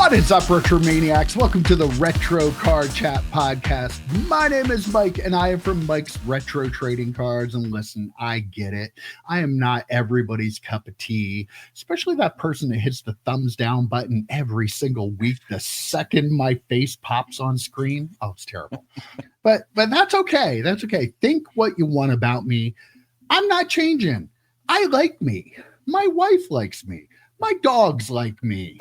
What is up, RetroManiacs? Welcome to the Retro Card Chat Podcast. My name is Mike, and I am from Mike's Retro Trading Cards. And listen, I get it. I am not everybody's cup of tea, especially that person that hits the thumbs down button every single week the second my face pops on screen. Oh, it's terrible. But that's okay. That's okay. Think what you want about me. I'm not changing. I like me. My wife likes me. My dogs like me.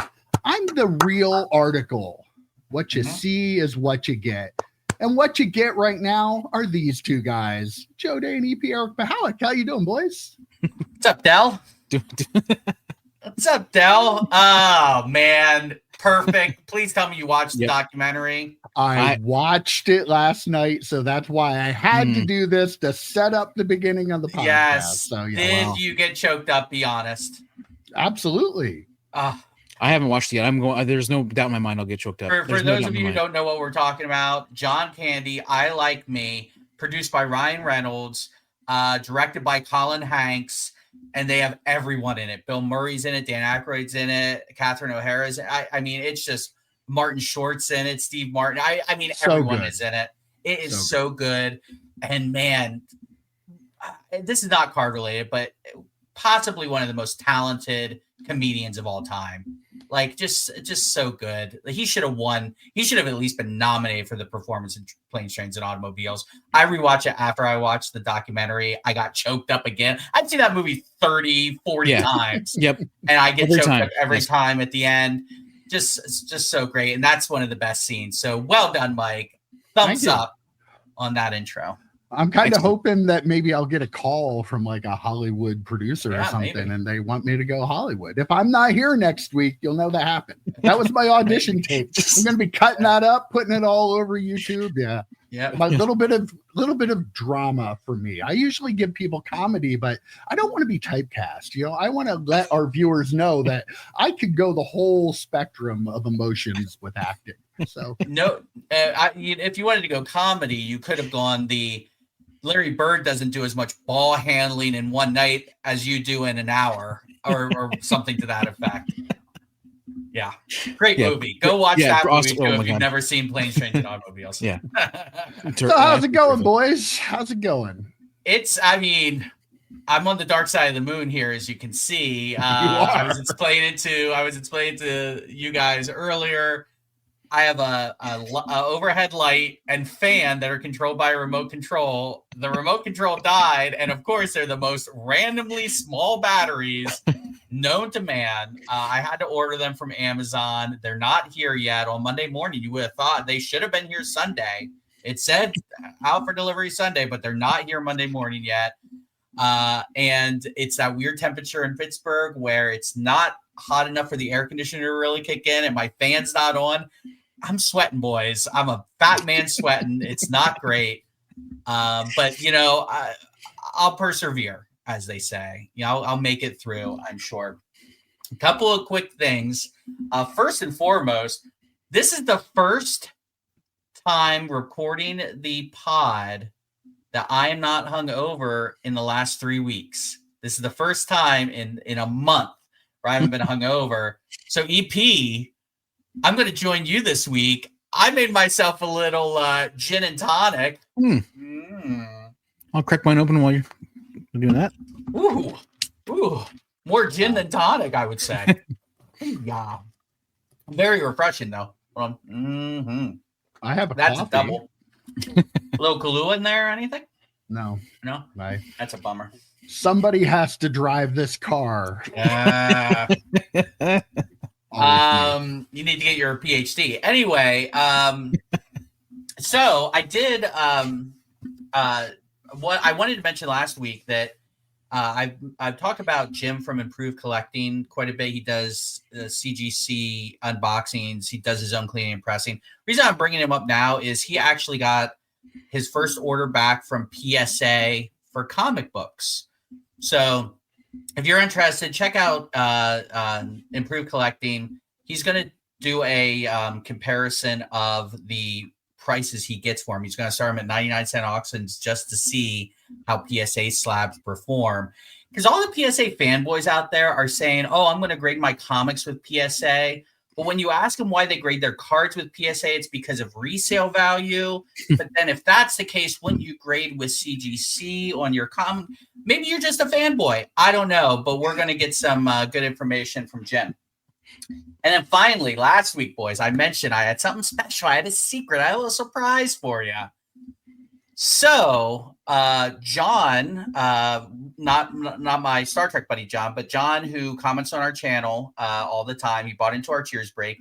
I'm the real article. What you see is what you get. And what you get right now are these two guys, Joe Day and EP Eric Bahalik. How you doing, boys? What's up, Del? What's up, Del? Oh, man. Perfect. Please tell me you watched the documentary. I watched it last night, so that's why I had to do this to set up the beginning of the podcast. Yes. So, yeah, Did you get choked up? Be honest. Absolutely. I haven't watched it yet. I'm going. There's no doubt in my mind I'll get choked up. For those of you who don't know what we're talking about, John Candy, I Like Me, produced by Ryan Reynolds, directed by Colin Hanks, and they have everyone in it. Bill Murray's in it, Dan Aykroyd's in it, Catherine O'Hara's. I mean, it's just Martin Short's in it, Steve Martin. I mean, so everyone good. is in it. It is so good. And man, this is not card related, but possibly one of the most talented comedians of all time. Like just so good. He should have won. He should have at least been nominated for the performance in Planes, Trains, and Automobiles. I rewatch it after I watched the documentary. I got choked up again. I've seen that movie 30, 40 times. Yep. And I get choked up every time at the end. It's just so great. And that's one of the best scenes. So well done, Mike. Thumbs up on that intro. I'm kind of hoping that maybe I'll get a call from like a Hollywood producer or something, maybe. and they want me to go Hollywood. If I'm not here next week, you'll know that happened. That was my audition tape. I'm going to be cutting that up, putting it all over YouTube. Yeah. A little bit of drama for me. I usually give people comedy, but I don't want to be typecast. You know, I want to let our viewers know that I could go the whole spectrum of emotions with acting. So no, if you wanted to go comedy, you could have gone the Larry Bird doesn't do as much ball handling in one night as you do in an hour, or something to that effect. Yeah, great movie. Go watch that movie too if you've never seen Planes, Trains, and Automobiles. Yeah. So how's it going, boys? How's it going? I mean, I'm on the dark side of the moon here, as you can see. I was explaining to you guys earlier. I have a overhead light and fan that are controlled by a remote control. The remote control died, and of course, they're the most randomly small batteries known to man. I had to order them from Amazon. They're not here yet. On Monday morning, you would have thought they should have been here Sunday. It said out for delivery Sunday, but they're not here Monday morning yet. And it's that weird temperature in Pittsburgh where it's not hot enough for the air conditioner to really kick in, and my fan's not on. I'm sweating, boys. I'm a fat man sweating. It's not great. But you know, I'll persevere, as they say. You know, I'll make it through, I'm sure. A couple of quick things. First and foremost, this is the first time recording the pod that I am not hungover in the last 3 weeks. This is the first time in a month where I haven't been hungover. So EP, I'm going to join you this week. I made myself a little gin and tonic. I'll crack mine open while you're doing that. Ooh, more gin than tonic, I would say. Yeah, very refreshing though. I have That's coffee. a double. A little Kahlua in there or anything? No. Right. That's a bummer. Somebody has to drive this car. You need to get your PhD. Anyway, so I did what I wanted to mention last week that I've talked about Jim from Improved Collecting quite a bit. He does CGC unboxings. He does his own cleaning and pressing. The reason I'm bringing him up now is he actually got his first order back from PSA for comic books. So if you're interested, check out Improved Collecting. He's going to do a comparison of the prices he gets for them. He's going to start them at 99-cent auctions just to see how PSA slabs perform. Because all the PSA fanboys out there are saying, oh, I'm going to grade my comics with PSA. But when you ask them why they grade their cards with PSA, it's because of resale value. But then if that's the case, wouldn't you grade with CGC on your common? Maybe you're just a fanboy. I don't know, but we're going to get some good information from Jim. And then finally, last week, boys, I mentioned I had something special. I had a secret. I had a little surprise for you. So John, not my Star Trek buddy John, but John, who comments on our channel all the time, he bought into our Cheers break.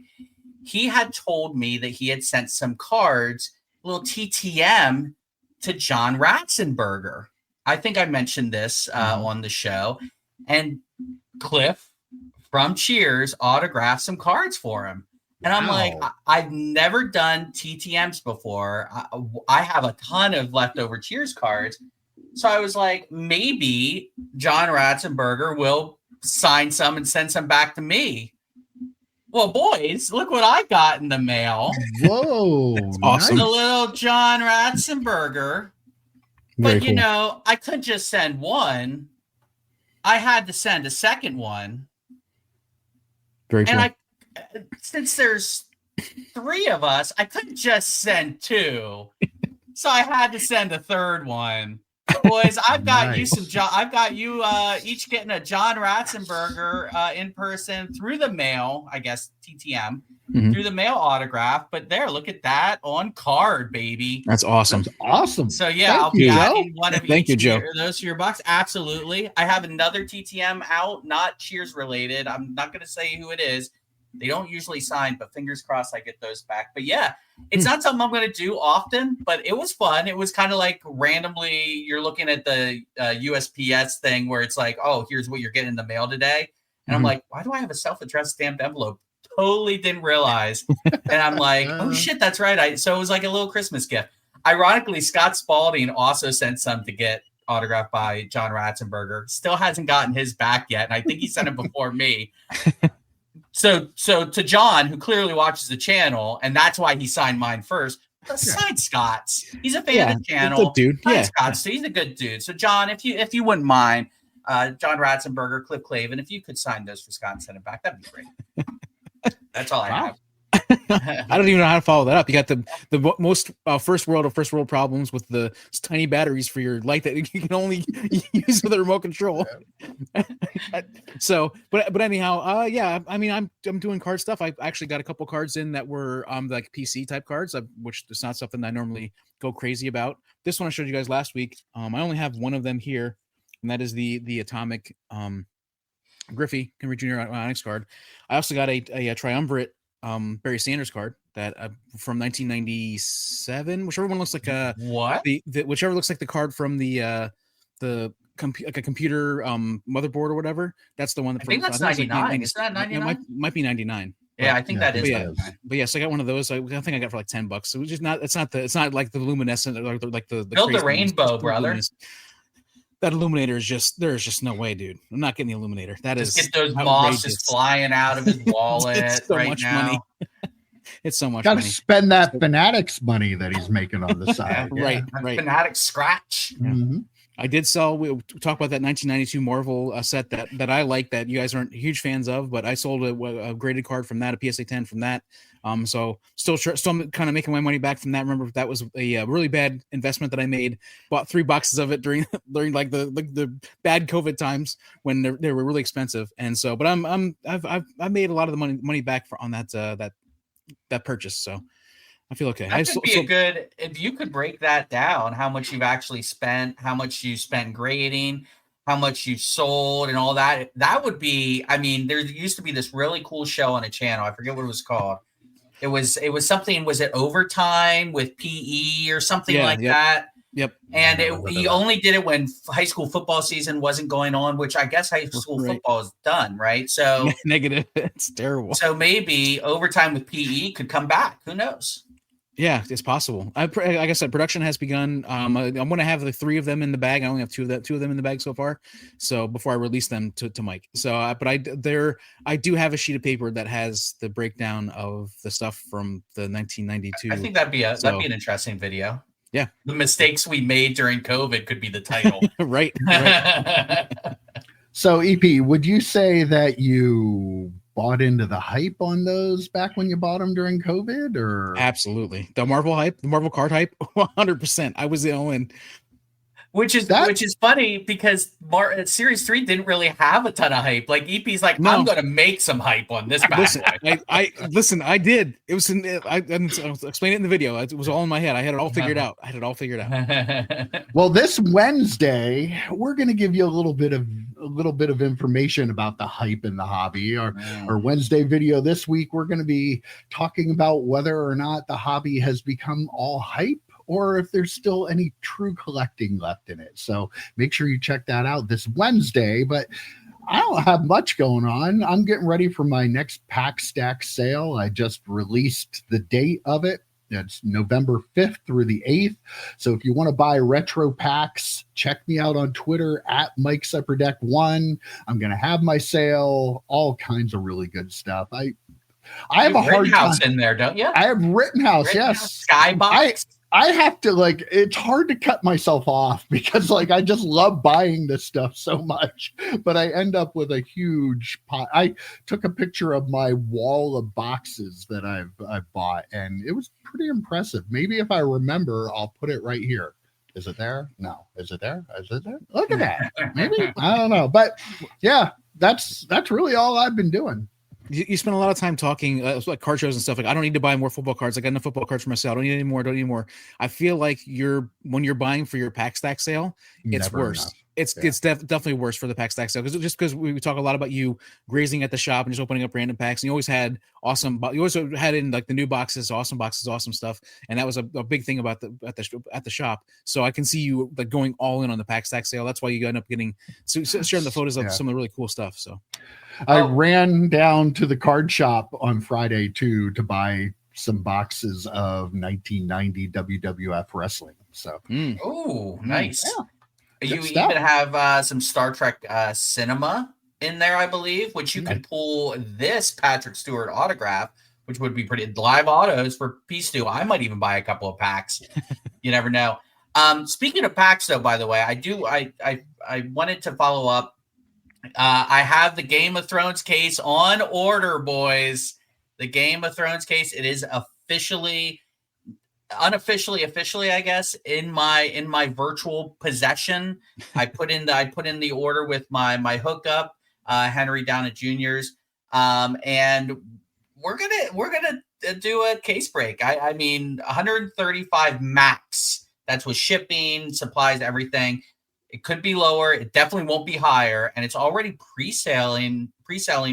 He had told me that he had sent some cards, a little TTM, to John Ratzenberger. I think I mentioned this on the show. And Cliff from Cheers autographed some cards for him. And I'm like, I've never done TTMs before. I have a ton of leftover Cheers cards. So I was like, maybe John Ratzenberger will sign some and send some back to me. Well, boys, look what I got in the mail. Whoa. Awesome. The little John Ratzenberger. Very But, cool. you know, I couldn't just send one. I had to send a second one. Very cool. And since there's 3 of us, I couldn't just send 2. So I had to send a third one. Boys, I've got you some I've got you each getting a John Ratzenberger in person through the mail, I guess TTM, through the mail autograph. But there, look at that on card, baby. That's awesome. That's awesome. So yeah, Thank I'll be you, adding one of Thank each you, Joe. of those to your box. Absolutely. I have another TTM out, not Cheers related. I'm not going to say who it is. They don't usually sign, but fingers crossed I get those back. But yeah, it's not something I'm going to do often, but it was fun. It was kind of like randomly you're looking at the USPS thing where it's like, oh, here's what you're getting in the mail today. And I'm like, why do I have a self-addressed stamped envelope? Totally didn't realize. And I'm like, oh shit, that's right. So it was like a little Christmas gift. Ironically, Scott Spalding also sent some to get autographed by John Ratzenberger. Still hasn't gotten his back yet. And I think he sent it before me. So to John, who clearly watches the channel, and that's why he signed mine first, sign Scott's. He's a fan of the channel. Good dude. Sign Scott's, so he's a good dude. So John, if you wouldn't mind, John Ratzenberger, Cliff Clavin, if you could sign those for Scott and send it back, that'd be great. That's all I have. I don't even know how to follow that up. You got the most first world problems with the tiny batteries for your light that you can only use with a remote control. So, but anyhow, yeah. I mean, I'm doing card stuff. I actually got a couple cards in that were like PC type cards, which is not something I normally go crazy about. This one I showed you guys last week. I only have one of them here, and that is the Atomic Griffey Henry Jr. Onyx card. I also got a triumvirate Barry Sanders card that from 1997, whichever one looks like whichever looks like the card from like a computer motherboard or whatever. That's the one. I think that's 99. Is that 99? It might be 99. Yeah, I think that is. But yes, I got one of those. I think I got for like $10. So it's not like the luminescent or like the build the rainbow, brother. That illuminator is there's just no way, dude. I'm not getting the illuminator. That just is get those moths just flying out of his wallet so right much now. money. It's so much Gotta money. spend that Fanatics money that he's making on the side. Right. Fanatic scratch. Mm-hmm. I did sell. We talk about that 1992 Marvel set that I like that you guys aren't huge fans of, but I sold a graded card from that, a PSA 10 from that. So still kind of making my money back from that. Remember, that was a really bad investment that I made. Bought 3 boxes of it during like the bad COVID times when they were really expensive. And so, but I've made a lot of the money back on that purchase. So I feel okay. That could be a good, if you could break that down, how much you've actually spent, how much you spent grading, how much you sold and all that. That would be, I mean, there used to be this really cool show on a channel. I forget what it was called. It was something, was it Overtime with PE or something that? Yep. And he only did it when high school football season wasn't going on, which I guess high school football is done, right? So negative. It's terrible. So maybe Overtime with PE could come back. Who knows? Yeah, it's possible. Like I said, production has begun. I'm going to have the 3 of them in the bag. I only have 2 of them in the bag so far. So before I release them to Mike. So, but I do have a sheet of paper that has the breakdown of the stuff from the 1992. I think that'd be an interesting video. Yeah, the mistakes we made during COVID could be the title. right. So, EP, would you say that you bought into the hype on those back when you bought them during COVID, or? Absolutely. The Marvel hype, the Marvel card hype, 100%. I was in. Which is funny because Series 3 didn't really have a ton of hype. Like EP's like, No. I'm going to make some hype on this bad boy. I did. It was I'll explain it in the video. It was all in my head. I had it all figured out. Well, this Wednesday, we're going to give you a little bit of information about the hype in the hobby. Our Wednesday video this week, we're going to be talking about whether or not the hobby has become all hype, or if there's still any true collecting left in it. So make sure you check that out this Wednesday. But I don't have much going on. I'm getting ready for my next pack stack sale. I just released the date of it. It's November 5th through the 8th. So if you want to buy retro packs, check me out on Twitter at Mike's Upper Deck 1. I'm going to have my sale, all kinds of really good stuff. I have a hard house in there, don't you? I have Rittenhouse, yes. Skybox. I have to, like, it's hard to cut myself off because, like, I just love buying this stuff so much, but I end up with a huge pot. I took a picture of my wall of boxes that I've bought, and it was pretty impressive. Maybe if I remember, I'll put it right here. Is it there? No. Is it there? Is it there? Look at that. Maybe. I don't know. But yeah, that's really all I've been doing. You spend a lot of time talking like card shows and stuff. Like, I don't need to buy more football cards. I got enough football cards for myself. I don't need any more. Don't need more. I feel like when you're buying for your pack stack sale, it's worse. Enough. It's definitely worse for the pack stack sale because we talk a lot about you grazing at the shop and just opening up random packs. And you always had you always had in like the new boxes, awesome stuff. And that was a big thing about at the shop. So I can see you like going all in on the pack stack sale. That's why you end up getting sharing the photos of some of the really cool stuff. So I ran down to the card shop on Friday too to buy some boxes of 1990 WWF wrestling. So, oh, nice. Yeah, you even have some Star Trek cinema in there, I believe, which you could pull this Patrick Stewart autograph, which would be pretty live autos for P2. I might even buy a couple of packs. You never know. Speaking of packs, though, by the way, I wanted to follow up. I have the Game of Thrones case on order, boys. The Game of Thrones case. It is officially, I guess, in my virtual possession. I put in the order with my hookup, Henry down at Junior's, and we're gonna do a case break. I mean, 135 max. That's with shipping, supplies, everything. It could be lower. It definitely won't be higher. And it's already pre-selling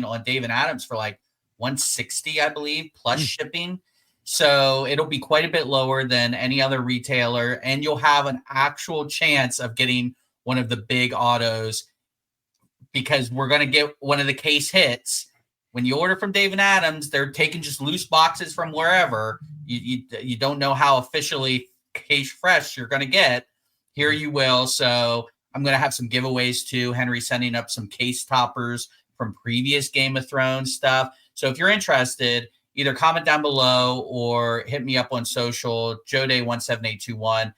on Dave and Adams for like 160, I believe, plus shipping. So it'll be quite a bit lower than any other retailer. And you'll have an actual chance of getting one of the big autos because we're going to get one of the case hits. When you order from Dave and Adams, they're taking just loose boxes from wherever. You don't know how officially case fresh you're going to get. Here you will. So I'm going to have some giveaways too. Henry sending up some case toppers from previous Game of Thrones stuff. So if you're interested, either comment down below or hit me up on social, JoeDay17821.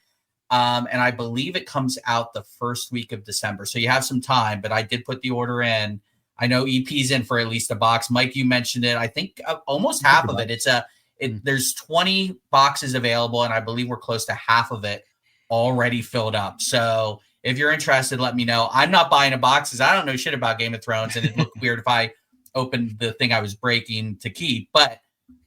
And I believe it comes out the first week of December. So you have some time, but I did put the order in. I know EP's in for at least a box. Mike, you mentioned it. I think almost half of it. There's 20 boxes available, and I believe we're close to half of it already filled up. So if you're interested, let me know. I'm not buying a box because I don't know shit about Game of Thrones, and it looked weird if I opened the thing I was breaking to keep. But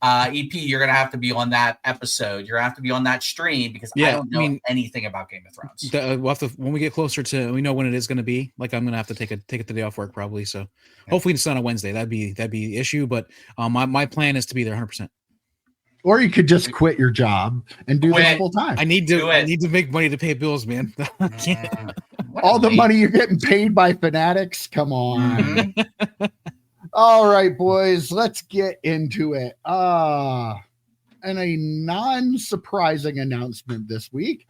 EP, you're gonna have to be on that episode. You're gonna have to be on that stream because I don't know anything about Game of Thrones. We'll have to, when we get closer to, we know when it is going to be. Like, I'm gonna have to take the day off work probably. So hopefully it's not a Wednesday. That'd be the issue. But my plan is to be there 100%. Or you could just quit your job and do this full time. I need to make money to pay bills, man. I can't. All the money you're getting paid by Fanatics. Come on. All right, boys, let's get into it. And a non-surprising announcement this week.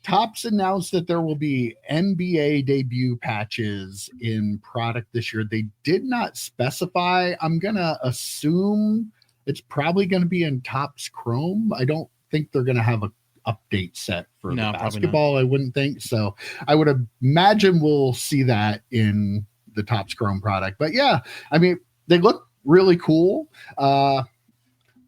Topps announced that there will be NBA debut patches in product this year. They did not specify. I'm going to assume it's probably going to be in Topps Chrome. I don't think they're going to have an update set for the basketball. I wouldn't think so. I would imagine we'll see that in the Topps Chrome product. But yeah, I mean, they look really cool.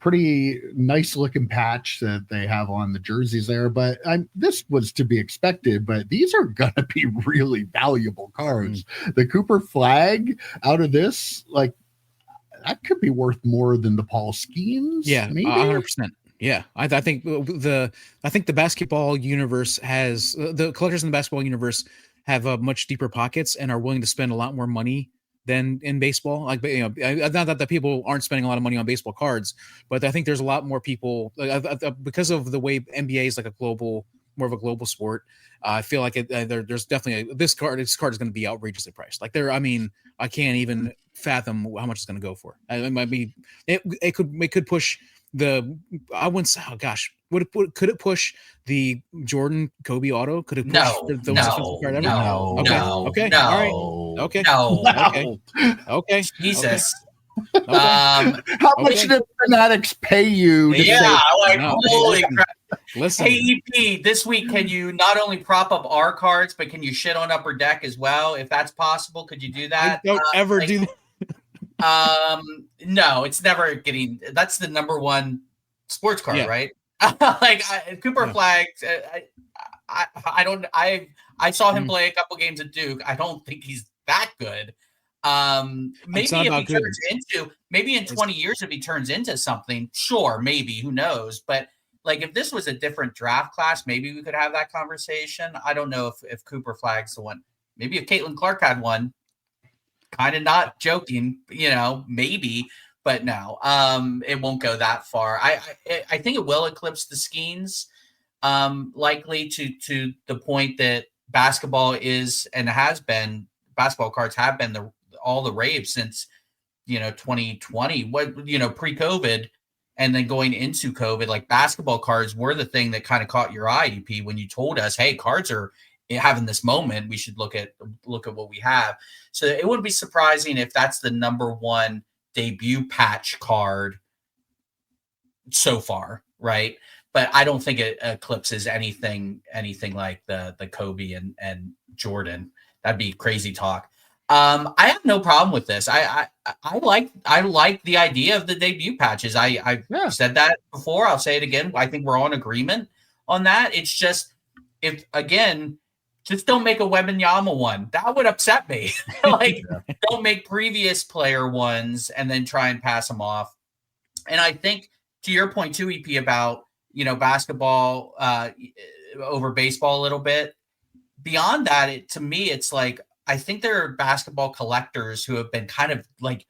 Pretty nice looking patch that they have on the jerseys there, but this was to be expected, but these are gonna be really valuable cards. The Cooper flag out of this, like, that could be worth more than the Paul Skeens. Yeah, maybe 100%. Yeah, I think the basketball universe has the collectors in the basketball universe have much deeper pockets and are willing to spend a lot more money than in baseball. Like, not that the people aren't spending a lot of money on baseball cards, but I think there's a lot more people because of the way NBA is like more of a global sport. I feel like there's definitely this card is going to be outrageously priced. Like I can't even fathom how much it's going to go for. It might be, it could push I wouldn't say, oh gosh, could it push the Jordan Kobe auto? Could it push the most expensive card ever? Okay. All right. Okay. Okay. Jesus. Okay. How much did Fanatics pay you? Holy crap. Listen. Hey, EP, this week, can you not only prop up our cards, but can you shit on Upper Deck as well? If that's possible, could you do that? I don't ever do that. No, it's never getting. That's the number one sports card, right? Cooper Flags. I saw him play a couple games at Duke. I don't think he's that good. Maybe in 20 years, if he turns into something, sure, maybe, who knows? But like, if this was a different draft class, maybe we could have that conversation. I don't know if Cooper Flag's the one. Maybe if Caitlin Clark had one. Kind of not joking, maybe, but no, it won't go that far. I think it will eclipse the Skeens, likely to the point that basketball is and has been. Basketball cards have been all the rave since 2020. Pre-COVID, and then going into COVID, like basketball cards were the thing that kind of caught your eye, EP, when you told us, hey, cards are having this moment, we should look at what we have. So it wouldn't be surprising if that's the number one debut patch card so far, right? But I don't think it eclipses anything like the Kobe and Jordan. That'd be crazy talk. I have no problem with this. I like the idea of the debut patches. I've said that before. I'll say it again. I think we're on agreement on that. It's just, if again, just don't make a Wembanyama one. That would upset me. Don't make previous player ones and then try and pass them off. And I think, to your point too, EP, about basketball over baseball a little bit. Beyond that, to me, it's like, I think there are basketball collectors who have been kind of like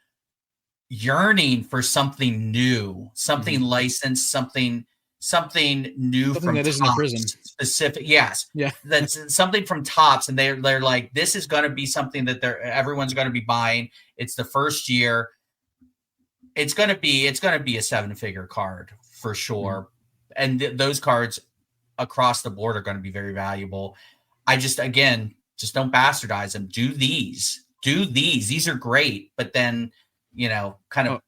yearning for something new, something licensed, something new, something from that isn't a prison specific. Yes. Yeah. That's something from Topps. And they're like, this is going to be something that everyone's going to be buying. It's the first year. It's going to be a 7-figure card for sure. And those cards across the board are going to be very valuable. I just don't bastardize them. Do these. These are great. But then, kind of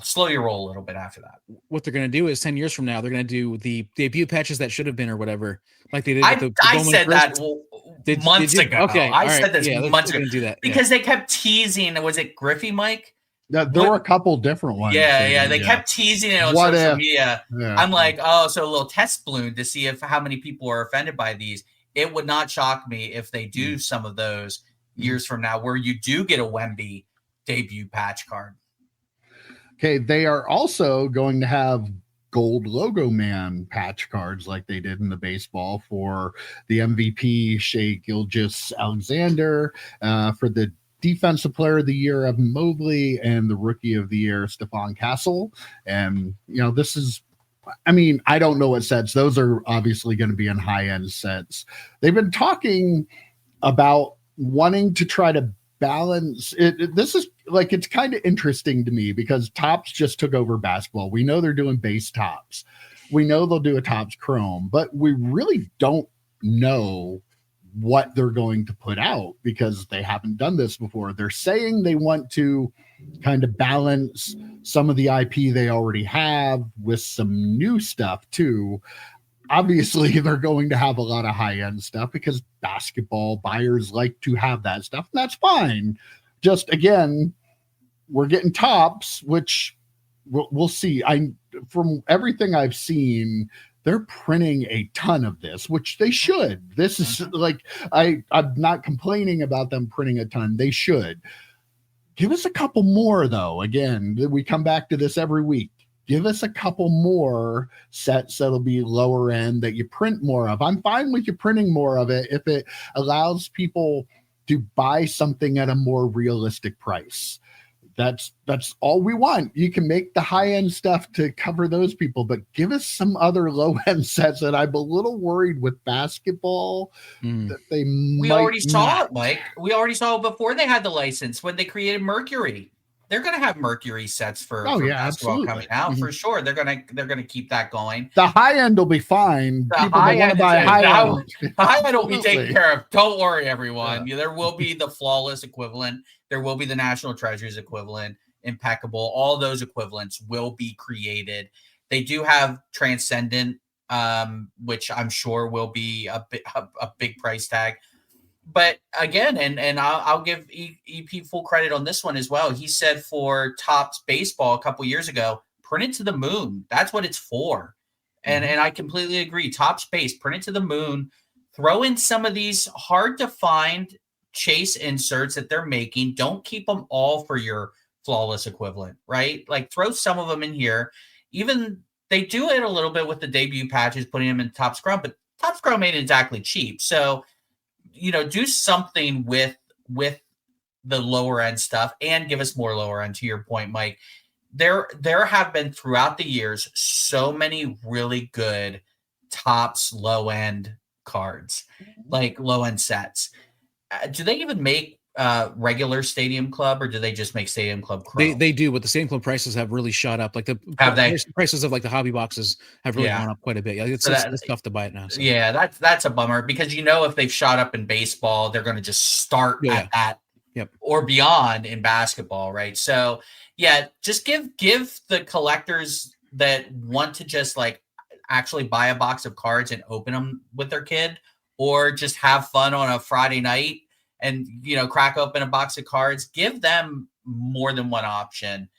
slow your roll a little bit after that. What they're going to do is 10 years from now, they're going to do the debut patches that should have been or whatever. Like they did. I said that months ago. Okay. I said this months ago. Do that. Because they kept teasing. Was it Griffey, Mike? There were a couple different ones. Yeah. They kept teasing it on social media. Yeah. I'm like, so a little test balloon to see how many people are offended by these. It would not shock me if they do some of those years from now, where you do get a Wemby debut patch card. Okay, they are also going to have gold logo man patch cards like they did in the baseball for the MVP Shai Gilgeous-Alexander, for the defensive player of the year of Mobley, and the rookie of the year Stephon Castle. And this is, I don't know what sets. Those are obviously going to be in high-end sets. They've been talking about wanting to try to balance it. This is like, it's kind of interesting to me because Topps just took over basketball. We know they're doing base Topps. We know they'll do a Topps Chrome, but we really don't know what they're going to put out because they haven't done this before. They're saying they want to kind of balance some of the IP they already have with some new stuff too. Obviously, they're going to have a lot of high-end stuff because basketball buyers like to have that stuff. And that's fine. Just, again, we're getting tops, which we'll see. From everything I've seen, they're printing a ton of this, which they should. This is like, I'm not complaining about them printing a ton. They should. Give us a couple more, though. Again, we come back to this every week. Give us a couple more sets that'll be lower end that you print more of. I'm fine with you printing more of it if it allows people to buy something at a more realistic price. That's all we want. You can make the high end stuff to cover those people, but give us some other low end sets. That I'm a little worried with basketball that they we might already saw not. it, Mike. We already saw it before they had the license when they created Mercury. They're going to have Mercury sets for basketball absolutely. coming out for sure. They're going to keep that going. The high end will be fine. The People high that want end to buy high end. high end will be taken Absolutely. care of. Don't worry, everyone. There will be the flawless equivalent. There will be the National Treasures equivalent. Impeccable. All those equivalents will be created. They do have Transcendent, which I'm sure will be a big price tag. But again, and I'll give EP full credit on this one as well. He said for Topps baseball a couple years ago, print it to the moon. That's what it's for. And I completely agree. Topps base, print it to the moon. Throw in some of these hard to find chase inserts that they're making. Don't keep them all for your flawless equivalent, right? Like throw some of them in here. Even they do it a little bit with the debut patches, putting them in Top Scrum, but Top Scrum ain't exactly cheap. So, do something with the lower end stuff and give us more lower end. To your point, Mike, there have been throughout the years so many really good Topps low end cards, like low end sets. Do they even make regular Stadium Club, or do they just make Stadium Club Chrome? They do, but the Stadium Club prices have really shot up. Like prices of like the hobby boxes have really gone up quite a bit. It's tough to buy it now. So. Yeah, that's a bummer because if they've shot up in baseball, they're going to just start at that or beyond in basketball, right? So just give the collectors that want to just like actually buy a box of cards and open them with their kid, or just have fun on a Friday night and, crack open a box of cards, give them more than one option.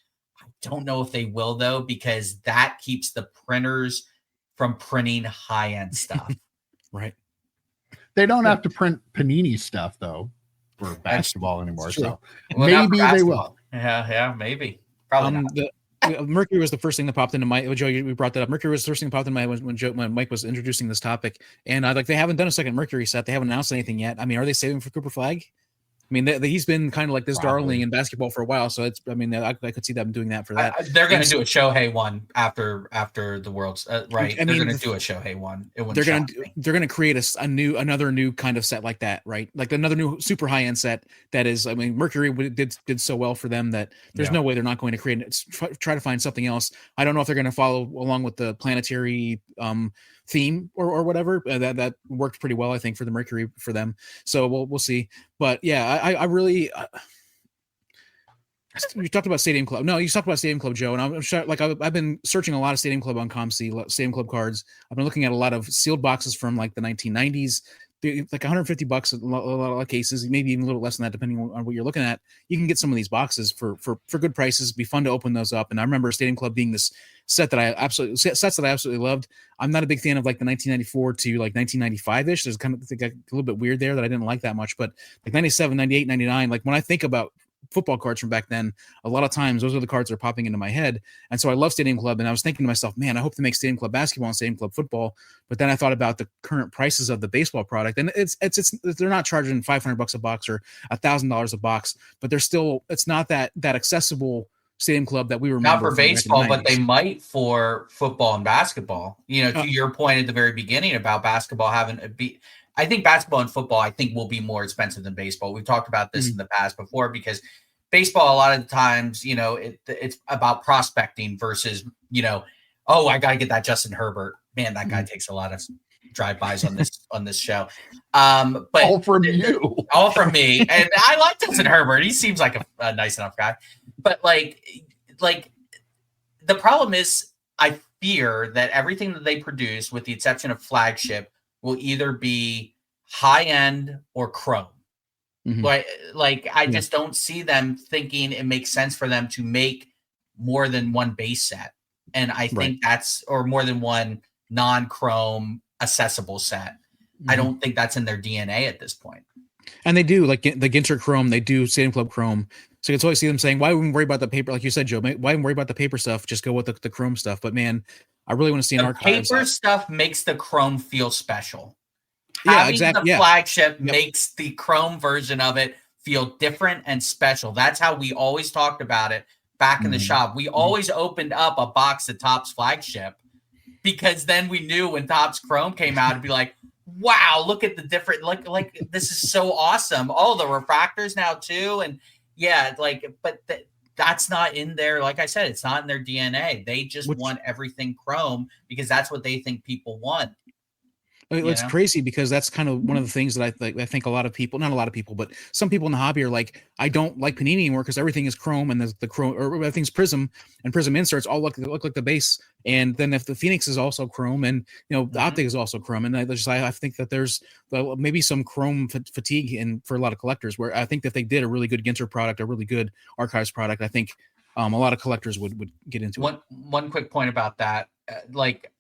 I don't know if they will, though, because that keeps the printers from printing high-end stuff. Right. They don't have to print Panini stuff, though, for basketball anymore. So maybe they will. Yeah, maybe. Probably not. Mercury was the first thing that popped into my. Joe, we brought that up. Mercury was the first thing that popped into my when Mike was introducing this topic, and they haven't done a second Mercury set. They haven't announced anything yet. I mean, are they saving for Cooper Flag? I mean, he's been kind of like this darling in basketball for a while, so it's. I mean, I could see them doing that for that. They're going to do a Shohei one after the World's right. They're going to do a Shohei one. They're going to create another new kind of set like that, right? Like another new super high end set that is. I mean, Mercury did so well for them that there's no way they're not going to create it. Try to find something else. I don't know if they're going to follow along with the planetary theme or whatever. That worked pretty well, I think, for the Mercury for them. So we'll see. But yeah, I really. You talked about Stadium Club. No, you talked about Stadium Club, Joe. And I'm sure, I've been searching a lot of Stadium Club on ComC, Stadium Club cards. I've been looking at a lot of sealed boxes from like the 1990s, like $150 in a lot of cases, maybe even a little less than that, depending on what you're looking at. You can get some of these boxes for good prices. It'd be fun to open those up. And I remember Stadium Club being this sets that I absolutely loved. I'm not a big fan of like the 1994 to like 1995-ish. There's kind of a little bit weird there that I didn't like that much. But like 97, 98, 99, like when I think about football cards from back then, a lot of times those are the cards that are popping into my head. And so I love Stadium Club, and I was thinking to myself, man, I hope to make Stadium Club basketball and Stadium Club football. But then I thought about the current prices of the baseball product, and it's they're not charging $500 a box or $1,000 a box, but they're still, it's not that accessible Stadium Club that we remember. Not for baseball, but they might for football and basketball. To your point at the very beginning about basketball having a beat. I think basketball and football, I think, will be more expensive than baseball. We've talked about this in the past before, because baseball, a lot of the times, it's about prospecting versus, oh, I got to get that Justin Herbert. Man, that guy takes a lot of drive-bys on this show. But all from you. All from me. And I like Justin Herbert. He seems like a nice enough guy. But like the problem is, I fear that everything that they produce, with the exception of flagship, will either be high end or chrome. Like I just don't see them thinking it makes sense for them to make more than one base set. And I think that's, or more than one non-chrome accessible set. I don't think that's in their DNA at this point. And they do, like the Ginter Chrome, they do Stadium Club Chrome. So you can always see them saying, why wouldn't we worry about the paper? Like you said, Joe, why wouldn't worry about the paper stuff? Just go with the Chrome stuff. But man, I really want to see an archive. Paper stuff makes the Chrome feel special. Yeah, Having exactly. The flagship makes the Chrome version of it feel different and special. That's how we always talked about it back in the shop. We always opened up a box of Topps flagship because then we knew when Topps Chrome came out, it'd be like, wow, look at the different, like this is so awesome. Oh, the refractors now too. And yeah, but that's not in there. Like I said, it's not in their DNA. They just want everything Chrome because that's what they think people want. It's crazy because that's kind of one of the things that I think a lot of people, not a lot of people, but some people in the hobby are like, I don't like Panini anymore because everything is Chrome and the Chrome, or everything's Prism, and Prism inserts all look like the base. And then if the Phoenix is also Chrome, and the Optic is also Chrome, and I think that there's maybe some Chrome fatigue for a lot of collectors. Where I think that if they did a really good Ginter product, a really good Archives product, I think a lot of collectors would get into it. One quick point about that.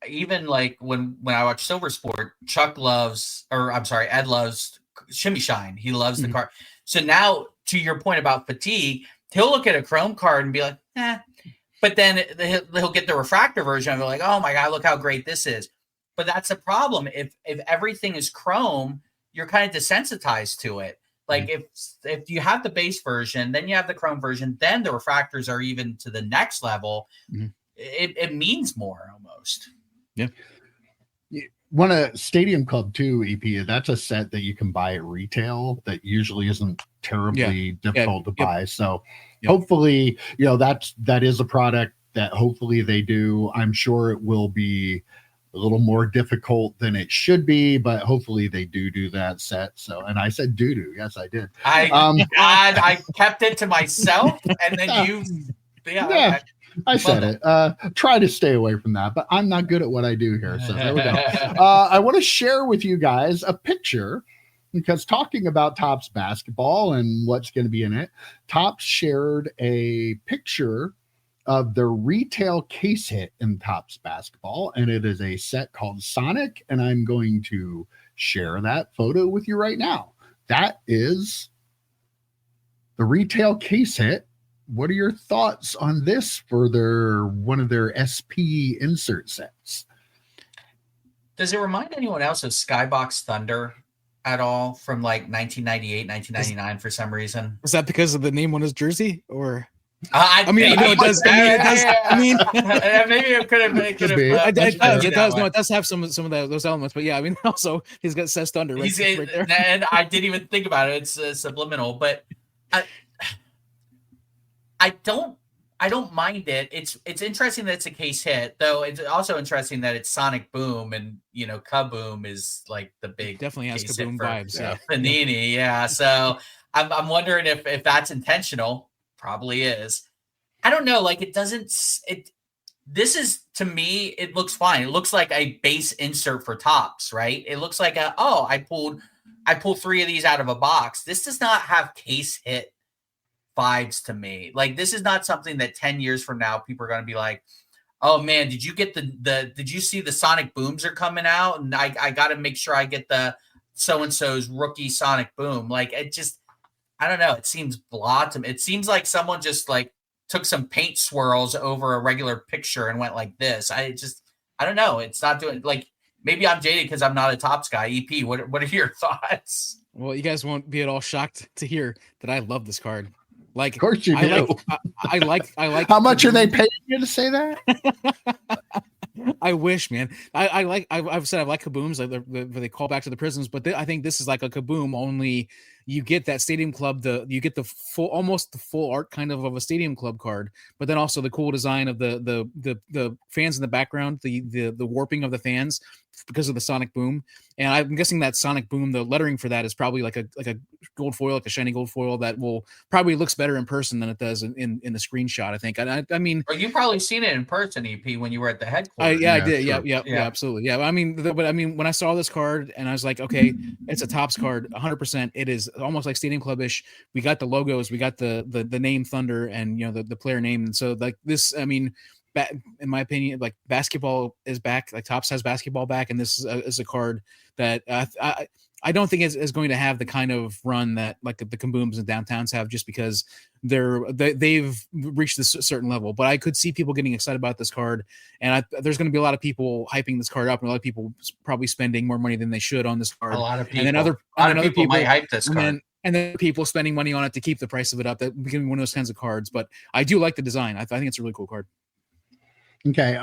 Even when I watch Silver Sport, Ed loves Shimmy Shine. He loves the card. So now, to your point about fatigue, he'll look at a Chrome card and be like, eh. But then he'll get the refractor version and be like, oh my God, look how great this is. But that's a problem. If everything is Chrome, you're kind of desensitized to it. Like if you have the base version, then you have the Chrome version, then the refractors are even to the next level. It means more almost. Yeah. One a Stadium Club 2 EP, that's a set that you can buy at retail that usually isn't terribly difficult to buy. So hopefully, that is a product that hopefully they do. I'm sure it will be a little more difficult than it should be, but hopefully they do that set. So, and I said doo-doo. Yes, I did. I kept it to myself, and then okay. I said it. Try to stay away from that, but I'm not good at what I do here. So there we go. I want to share with you guys a picture because talking about Topps basketball and what's going to be in it, Topps shared a picture of the retail case hit in Topps basketball, and it is a set called Sonic, and I'm going to share that photo with you right now. That is the retail case hit. What are your thoughts on this for one of their SP insert sets? Does it remind anyone else of Skybox Thunder at all from 1998, 1999 for some reason? Is that because of the name on his jersey, or? Maybe it does. Maybe it could have. It does have some of those elements, but also he's got says Thunder right there. And I didn't even think about it. It's subliminal, but I don't mind it. It's interesting that it's a case hit, though. It's also interesting that it's Sonic Boom, and Kaboom is like the big. It definitely has Kaboom vibes. Yeah, Panini. Yeah, so I'm wondering if that's intentional. Probably is. I don't know. This is, to me, it looks fine. It looks like a base insert for Topps, right? It looks like I pulled 3 of these out of a box. This does not have case hit vibes to me. Like, this is not something that 10 years from now people are going to be like, oh man, did you get did you see the Sonic Booms are coming out? And I got to make sure I get the so-and-so's rookie Sonic Boom. Like, it just, I don't know. It seems blah to me. It seems like someone just took some paint swirls over a regular picture and went like this. I don't know. It's not doing, maybe I'm jaded because I'm not a Topps guy. EP, what are your thoughts? Well, you guys won't be at all shocked to hear that I love this card. Like, of course you do. I like. How much are they paying you to say that? I wish, man. I've said I like Kabooms. They call back to the Prisms, but I think this is like a Kaboom. Only you get that Stadium Club. You get almost the full art kind of a Stadium Club card, but then also the cool design of the fans in the background, the warping of the fans. because of the sonic boom. And I'm guessing that sonic boom, the lettering for that is probably like a gold foil, like a shiny gold foil that will probably looks better in person than it does in the screenshot, I think. I mean, well, you've probably seen it in person, EP, when you were at the headquarters. I did. Yeah, absolutely. Yeah. I mean, when I saw this card and I was like, okay, it's a Topps card, 100%. It is almost like Stadium Club-ish. We got the logos, we got the name Thunder, and the player name. And so like this, I mean, in my opinion, like basketball is back. Like Topps has basketball back, and this is a card that I don't think is going to have the kind of run that like the Kabooms and Downtowns have, just because they've reached this certain level. But I could see people getting excited about this card, and there's going to be a lot of people hyping this card up, and a lot of people probably spending more money than they should on this card. A lot of people. And then other people might hype this card. And then people spending money on it to keep the price of it up. That became one of those kinds of cards. But I do like the design. I think it's a really cool card. Okay.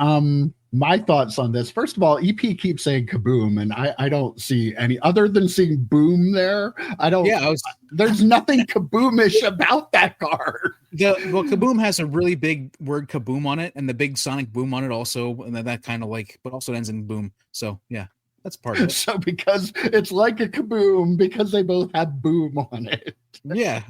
My thoughts on this. First of all, EP keeps saying Kaboom, and I don't see any other than seeing boom there. I don't. Yeah, there's nothing kaboomish about that card. Well, Kaboom has a really big word kaboom on it, and the big sonic boom on it also, and that kind of like, but also ends in boom. So yeah, that's part of it. So because it's like a kaboom, because they both have boom on it. Yeah.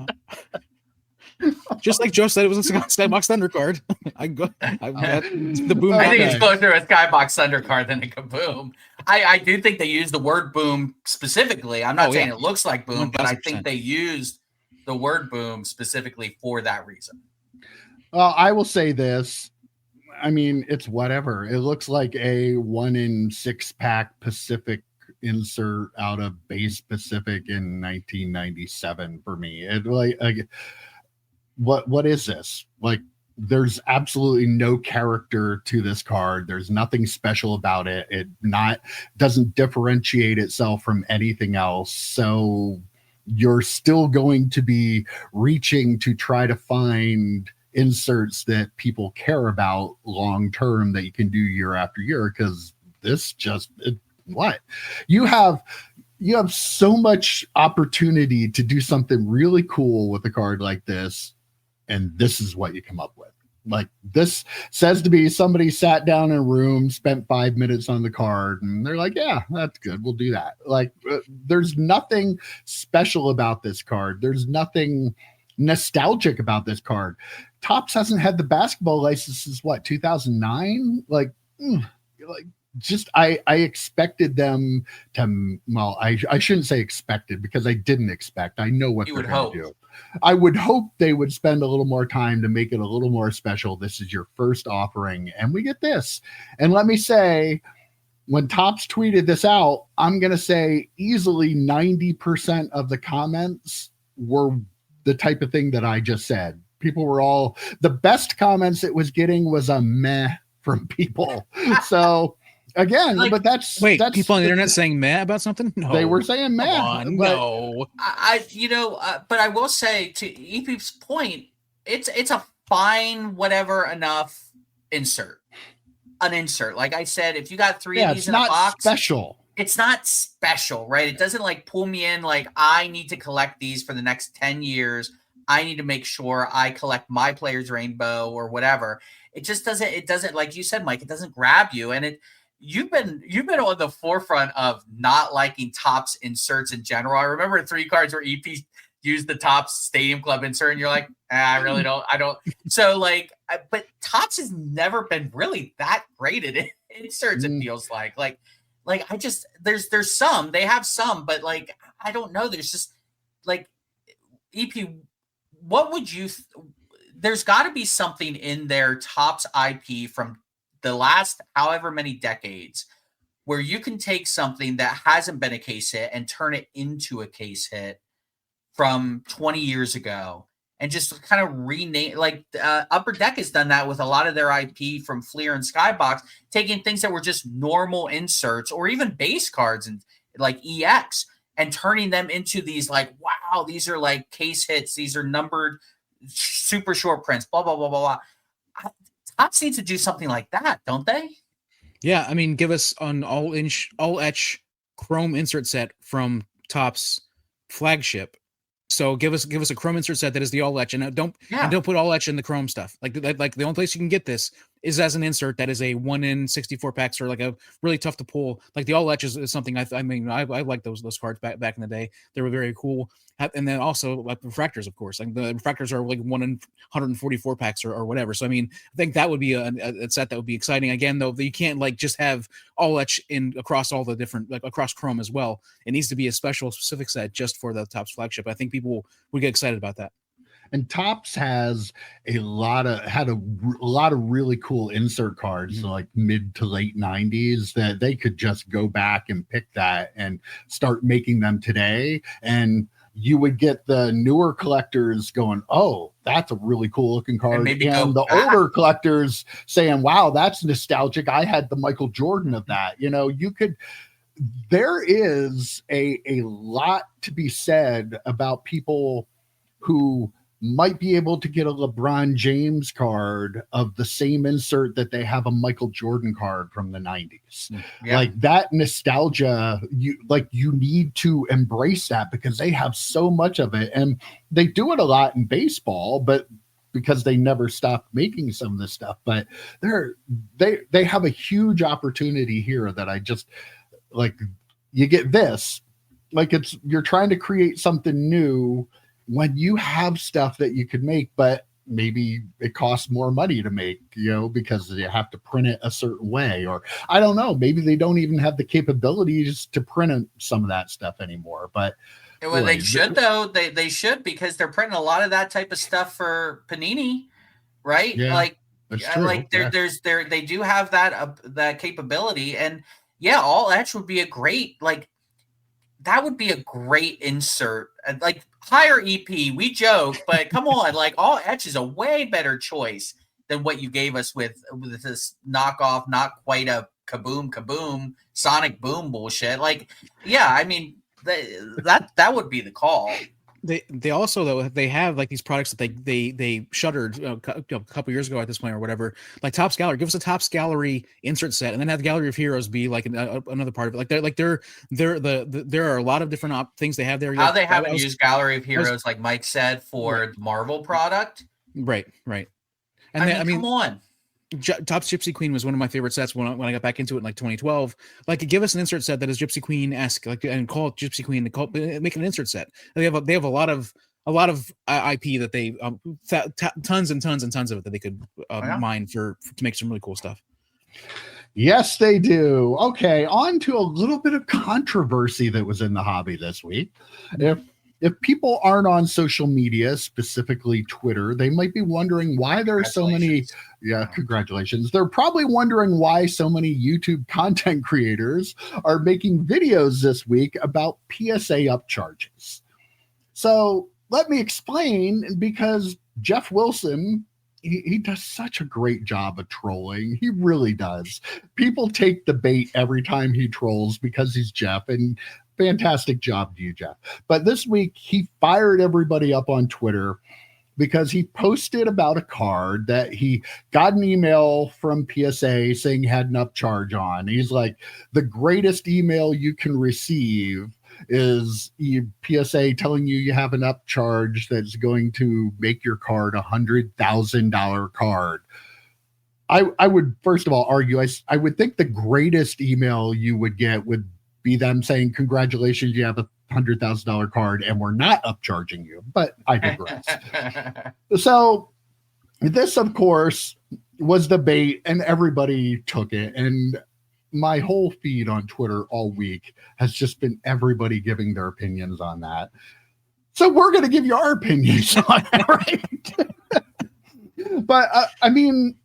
Just like Joe said, it was a Skybox Thunder card. The boom. I think it's closer to a Skybox Thunder card than a Kaboom. I do think they use the word boom specifically. I'm not saying it looks like boom, 100%. But I think they used the word boom specifically for that reason. Well, I will say this. I mean, it's whatever. It looks like a 1 in 6 pack Pacific insert out of Base Pacific in 1997 for me. It what is this? Like, there's absolutely no character to this card. There's nothing special about it. It doesn't differentiate itself from anything else. So you're still going to be reaching to try to find inserts that people care about long term that you can do year after year, because this you have so much opportunity to do something really cool with a card like this. And this is what you come up with. Like, this says to be somebody sat down in a room, spent 5 minutes on the card, and they're like, yeah, that's good. We'll do that. Like, there's nothing special about this card. There's nothing nostalgic about this card. Topps hasn't had the basketball license since 2009? I expected them to, well, I shouldn't say expected, because I didn't expect. I know what they're going to do. I would hope they would spend a little more time to make it a little more special. This is your first offering, and we get this. And let me say, when Topps tweeted this out, I'm going to say easily 90% of the comments were the type of thing that I just said. People were the best comments it was getting was a meh from people. So again, but that's people on the internet saying meh about something. No, they were saying meh. No, but I will say, to EP's point, it's a fine, whatever enough insert. An insert, like I said, if you got 3 of these in a box, it's not special, right? It doesn't like pull me in. Like, I need to collect these for the next 10 years. I need to make sure I collect my player's rainbow or whatever. It just doesn't. It doesn't, like you said, Mike. It doesn't grab you, and You've been on the forefront of not liking Topps inserts in general. I remember 3 cards where EP used the Topps Stadium Club insert, and you're like, I really don't. I don't. So like, but Topps has never been really that great at inserts. It feels like I just there's some, they have some, but like, I don't know. There's just like, EP. What would you? There's got to be something in their Topps IP from the last however many decades where you can take something that hasn't been a case hit and turn it into a case hit from 20 years ago and just kind of rename. Like Upper Deck has done that with a lot of their IP from Fleer and Skybox, taking things that were just normal inserts or even base cards and like EX and turning them into these like, wow, these are like case hits. These are numbered super short prints, blah, blah, blah, blah, blah. Topps needs to do something like that, don't they? Yeah, I mean, give us an all etch chrome insert set from Topps flagship. So give us a chrome insert set that is the all etch, and don't put all etch in the chrome stuff. Like the only place you can get this is as an insert that is a 1 in 64 packs, or like a really tough to pull. Like the all etch is something I like those cards back in the day. They were very cool. And then also like refractors, of course. Like the refractors are like 1 in 144 packs or whatever. So I mean, I think that would be a set that would be exciting. Again, though, you can't like just have all etch in across all the different, like across Chrome as well. It needs to be a specific set just for the Topps flagship. I think people would get excited about that. And Topps has a lot of really cool insert cards, like mid to late 90s, that they could just go back and pick that and start making them today. And you would get the newer collectors going, oh, that's a really cool looking card. And the older collectors saying, wow, that's nostalgic. I had the Michael Jordan of that. There is a lot to be said about people who might be able to get a LeBron James card of the same insert that they have a Michael Jordan card from the 90s. Yeah. Like that nostalgia, you need to embrace that, because they have so much of it, and they do it a lot in baseball, but because they never stopped making some of this stuff. But they have a huge opportunity here that I just like. You get this, like you're trying to create something new when you have stuff that you could make, but maybe it costs more money to make, because you have to print it a certain way, or I don't know, maybe they don't even have the capabilities to print some of that stuff anymore. But well, they should though. They should, because they're printing a lot of that type of stuff for Panini, right? Yeah, like that's true. Like they do have that capability, and yeah, all etch would be a great that would be a great insert. Like higher EP, we joke, but come on, like all etch is a way better choice than what you gave us with this knockoff, not quite a kaboom sonic boom bullshit. Like, yeah, I mean that would be the call. They also, though, they have like these products that they shuttered a couple years ago at this point or whatever, like Topps Gallery. Give us a Topps Gallery insert set, and then have the Gallery of Heroes be like another part of it. There are a lot of different things they have there. How they haven't used Gallery of Heroes, like Mike said, for the Marvel product. Right. And then, come on. Topps Gypsy Queen was one of my favorite sets when I got back into it in like 2012. Like, give us an insert set that is Gypsy Queen-esque, like, and call it Gypsy Queen, make an insert set. They have a lot of IP that they tons and tons and tons of it that they could mine to make some really cool stuff. Yes, they do. Okay, on to a little bit of controversy that was in the hobby this week. If people aren't on social media, specifically Twitter, they might be wondering why there are so many. Yeah, congratulations. They're probably wondering why so many YouTube content creators are making videos this week about PSA upcharges. So let me explain, because Geoff Wilson, he does such a great job of trolling. He really does. People take the bait every time he trolls because he's Geoff, and fantastic job to you, Geoff. But this week, he fired everybody up on Twitter because he posted about a card that he got an email from PSA saying he had an upcharge on. He's like, the greatest email you can receive is PSA telling you have an upcharge that's going to make your card $100,000 card. I would, first of all, argue, I would think the greatest email you would get would be them saying, congratulations, you have a $100,000 card and we're not upcharging you. But I digress. So this, of course, was the bait, and everybody took it. And my whole feed on Twitter all week has just been everybody giving their opinions on that. So we're going to give you our opinions on it, right? But I mean,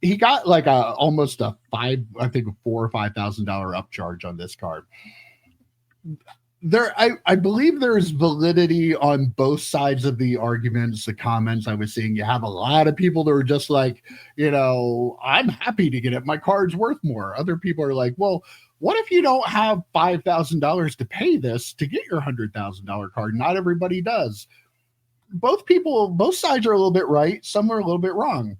he got like almost a $4,000 or $5,000 upcharge on this card. I believe there's validity on both sides of the arguments. The comments I was seeing, you have a lot of people that are just like, I'm happy to get it. My card's worth more. Other people are like, well, what if you don't have $5,000 to pay this to get your $100,000 card? Not everybody does. Both sides are a little bit right. Some are a little bit wrong.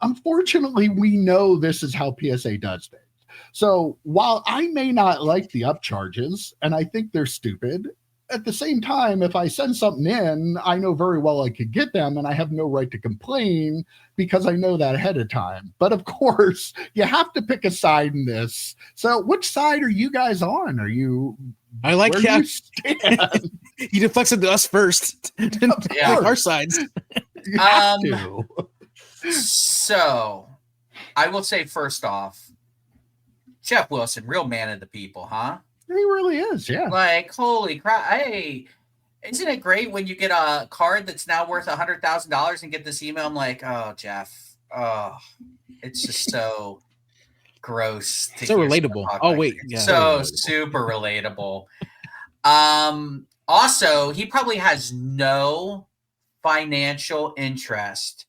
Unfortunately, we know this is how PSA does things. So while I may not like the upcharges, and I think they're stupid, at the same time, if I send something in, I know very well I could get them and I have no right to complain because I know that ahead of time. But of course, you have to pick a side in this. So which side are you guys on? Are you I like where do you stand? He deflects it to us first. Yeah. Our sides. You have to. So I will say first off, Geoff Wilson, real man of the people, huh? He really is, yeah. Like, holy crap. Hey, isn't it great when you get a card that's now worth $100,000 and get this email? I'm like, oh, Geoff. Oh, it's just so gross. So relatable. Oh, wait. Yeah. So super relatable. Also, he probably has no financial interest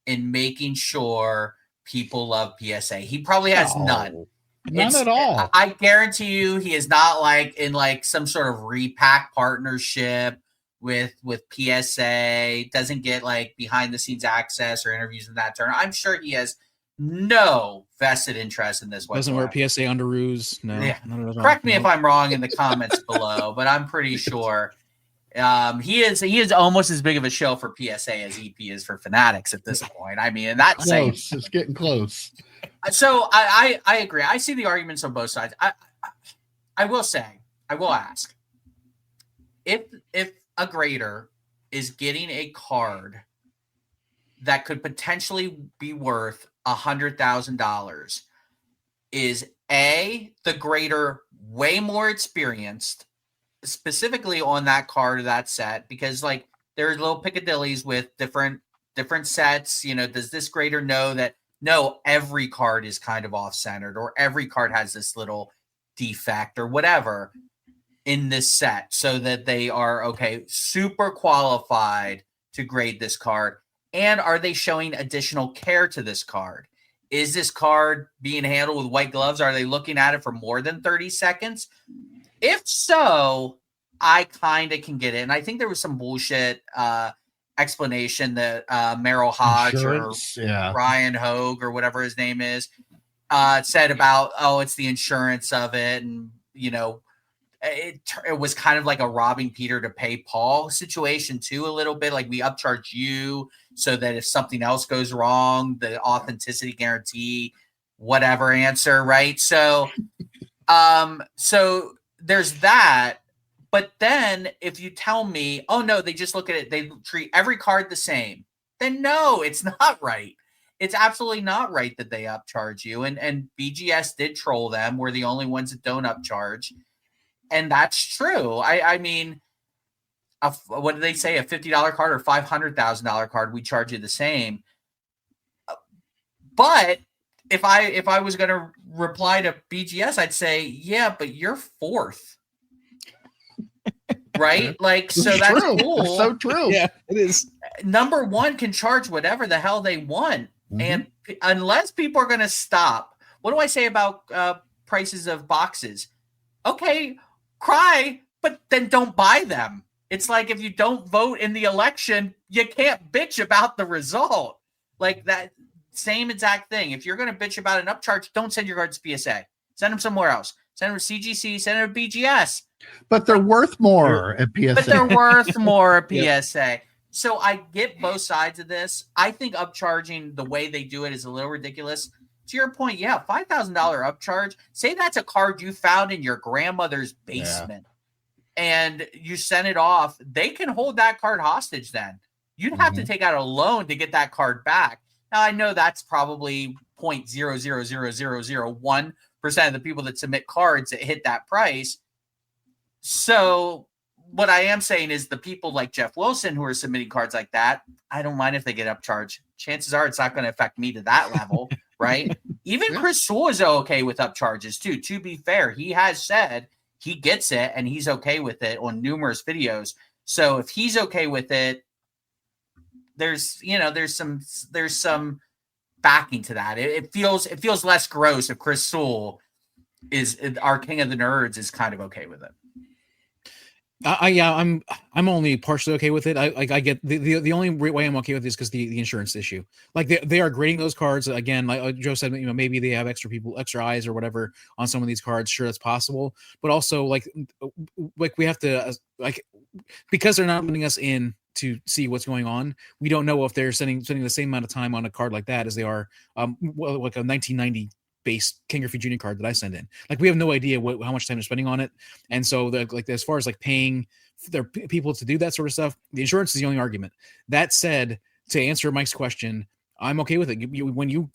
in making sure people love PSA. He probably has none. None at all. I guarantee you he is not like in like some sort of repack partnership with PSA, doesn't get like behind the scenes access or interviews in that turn. I'm sure he has no vested interest in this whatsoever. Doesn't wear PSA underoos. No. Yeah. Correct me if I'm wrong in the comments below, but I'm pretty sure he is almost as big of a show for PSA as EP is for Fanatics at this point. I mean, that's close. It's getting close. So I agree. I see the arguments on both sides. I will say, I will ask, if a grader is getting a card that could potentially be worth $100,000, is A, the grader way more experienced, specifically on that card or that set, because like there's little piccadillys with different sets. You know, does this grader know that no, every card is kind of off-centered, or every card has this little defect or whatever in this set, so that they are super qualified to grade this card? And are they showing additional care to this card? Is this card being handled with white gloves? Are they looking at it for more than 30 seconds? If so, I kind of can get it. And I think there was some bullshit explanation that Merrill Hodge or Ryan Hogue or whatever his name is said about, it's the insurance of it. And, you know, it was kind of like a robbing Peter to pay Paul situation too, a little bit. Like, we upcharge you so that if something else goes wrong, the authenticity guarantee, whatever answer, right? So, so there's that. But then if you tell me, oh no, they just look at it, they treat every card the same, then no, it's not right. It's absolutely not right that they upcharge you. And BGS did troll them. We're the only ones that don't upcharge. And that's true. I mean, what did they say? A $50 card or $500,000 card, we charge you the same. But if I was going to reply to BGS, I'd say, yeah, but you're fourth. Right? Like, so that's cool. It's so true. Yeah, it is. Number one can charge whatever the hell they want. Mm-hmm. And unless people are going to stop, what do I say about prices of boxes? Okay, cry, but then don't buy them. It's like, if you don't vote in the election, you can't bitch about the result. Like, that same exact thing. If you're going to bitch about an upcharge, don't send your cards to PSA. Send them somewhere else. Send them to CGC, send them to BGS. But they're worth more at PSA. But they're worth more at PSA. Yep. So I get both sides of this. I think upcharging the way they do it is a little ridiculous. To your point, yeah, $5,000 upcharge. Say that's a card you found in your grandmother's basement, and you send it off. They can hold that card hostage then. You'd have to take out a loan to get that card back. Now, I know that's probably 0.00001% of the people that submit cards that hit that price. So what I am saying is, the people like Geoff Wilson who are submitting cards like that, I don't mind if they get upcharged. Chances are it's not going to affect me to that level, right? Even Chris Sewell is okay with upcharges too. To be fair, he has said he gets it and he's okay with it on numerous videos. So if he's okay with it, there's some backing to that. It feels less gross if Chris Sewell is our king of the nerds is kind of okay with it. I'm only partially okay with it. I get the only way I'm okay with this because the insurance issue. Like, they are grading those cards again. Like Joe said, maybe they have extra eyes or whatever on some of these cards. Sure, that's possible. But also, like we have to like because they're not letting us in to see what's going on. We don't know if they're spending the same amount of time on a card like that as they are like a 1990 base King Griffey Jr. card that I send in. Like we have no idea how much time they're spending on it, and so like as far as like paying their people to do that sort of stuff, the insurance is the only argument. That said, to answer Mike's question, I'm okay with it. When you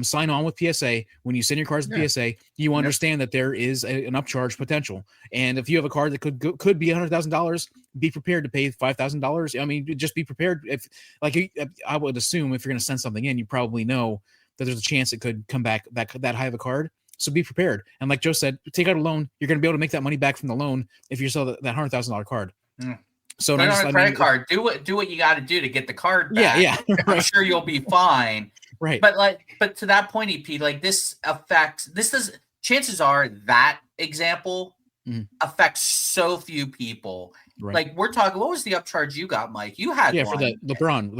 sign on with PSA, when you send your cards to PSA, you understand that there is an upcharge potential. And if you have a card that could be $100,000, be prepared to pay $5,000. I mean, just be prepared. If I would assume if you're going to send something in, you probably know that there's a chance it could come back that high of a card. So be prepared. And like Joe said, take out a loan. You're going to be able to make that money back from the loan if you sell that $100,000 card. So put on a credit card. Do what you got to do to get the card back. Yeah. Right. I'm sure you'll be fine. Right. But to that point, EP, like chances are that example affects so few people. Right. Like we're talking, what was the upcharge you got, Mike? You had one. for the LeBron.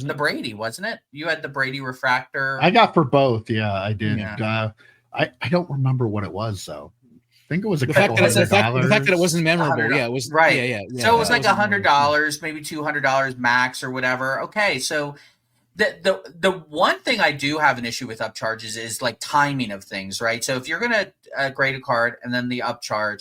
The Brady, wasn't it? You had the Brady refractor. I got for both. Yeah, I did. Yeah. I don't remember what it was though. I think it was the fact that it wasn't memorable. Yeah, it was right. Yeah. So it was like $100, maybe $200 max or whatever. Okay, so the one thing I do have an issue with upcharges is like timing of things, right? So if you're gonna grade a card and then the upcharge,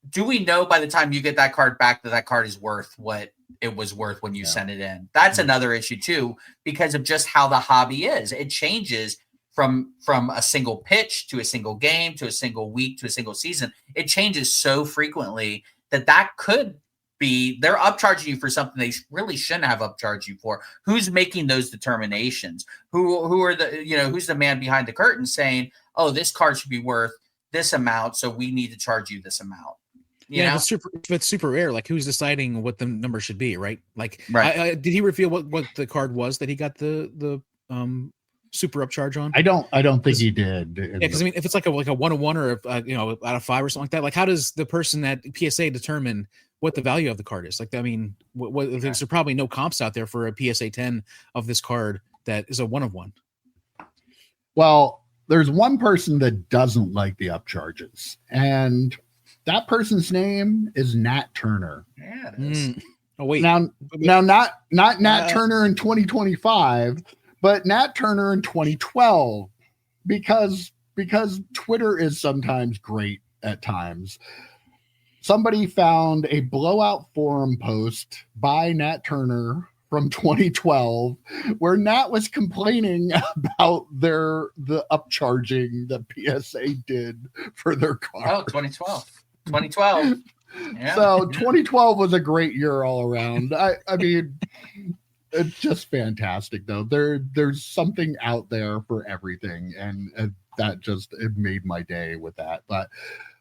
do we know by the time you get that card back that card is worth what it was worth when you sent it in? That's another issue too, because of just how the hobby is. It changes from a single pitch to a single game to a single week to a single season. It changes so frequently that could be they're upcharging you for something they really shouldn't have upcharged you for. Who's making those determinations? Who are who's the man behind the curtain saying, "Oh, this card should be worth this amount, so we need to charge you this amount." You know? If it's super rare, like who's deciding what the number should be, right? Like, right. Did he reveal what the card was that he got the super upcharge on? I don't think he did. Yeah, because I mean, if it's like a 101 or out of 5 or something like that, like how does the person at PSA determine what the value of the card is? Like, I mean, there's probably no comps out there for a PSA 10 of this card that is a 1 of 1. Well, there's one person that doesn't like the upcharges, and that person's name is Nat Turner. Yeah, it is. Oh wait, now not Nat Turner in 2025, but Nat Turner in 2012, because Twitter is sometimes great at times. Somebody found a blowout forum post by Nat Turner from 2012 where Nat was complaining about the upcharging that PSA did for their car. Oh, 2012. Yeah. So 2012 was a great year all around. I mean, it's just fantastic though. There's something out there for everything, and that just it made my day with that. But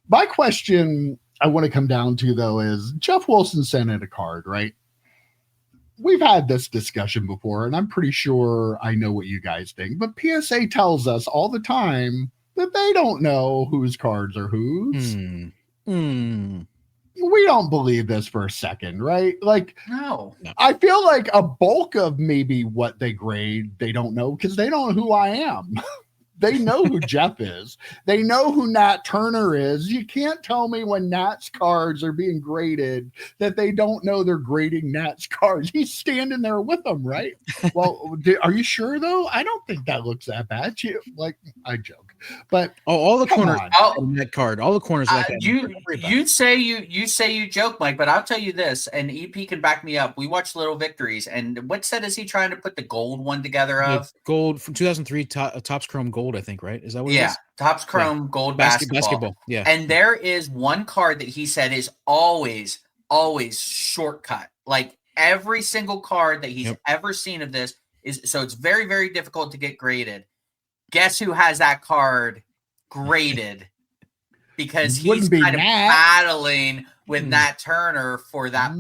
my question I want to come down to though is Geoff Wilson sent in a card, right? We've had this discussion before, and I'm pretty sure I know what you guys think, but PSA tells us all the time that they don't know whose cards are whose. We don't believe this for a second, right? Like, no. I feel like a bulk of maybe what they grade, they don't know because they don't know who I am. They know who Geoff is. They know who Nat Turner is. You can't tell me when Nat's cards are being graded that they don't know they're grading Nat's cards. He's standing there with them, right? Well, are you sure though? I don't think that looks that bad. I joke, but all the corners on that card, all the corners like that. You say you joke, Mike, but I'll tell you this, and EP can back me up. We watched Little Victories, and what set is he trying to put the gold one together of? Gold from 2003, Topps Chrome Gold, I think, right? Is that what it is? Topps Chrome Gold basketball. Yeah. And there is one card that he said is always shortcut. Like every single card that he's ever seen of this is, so it's very, very difficult to get graded. Guess who has that card graded? Because he's kind of battling with Nat Turner for that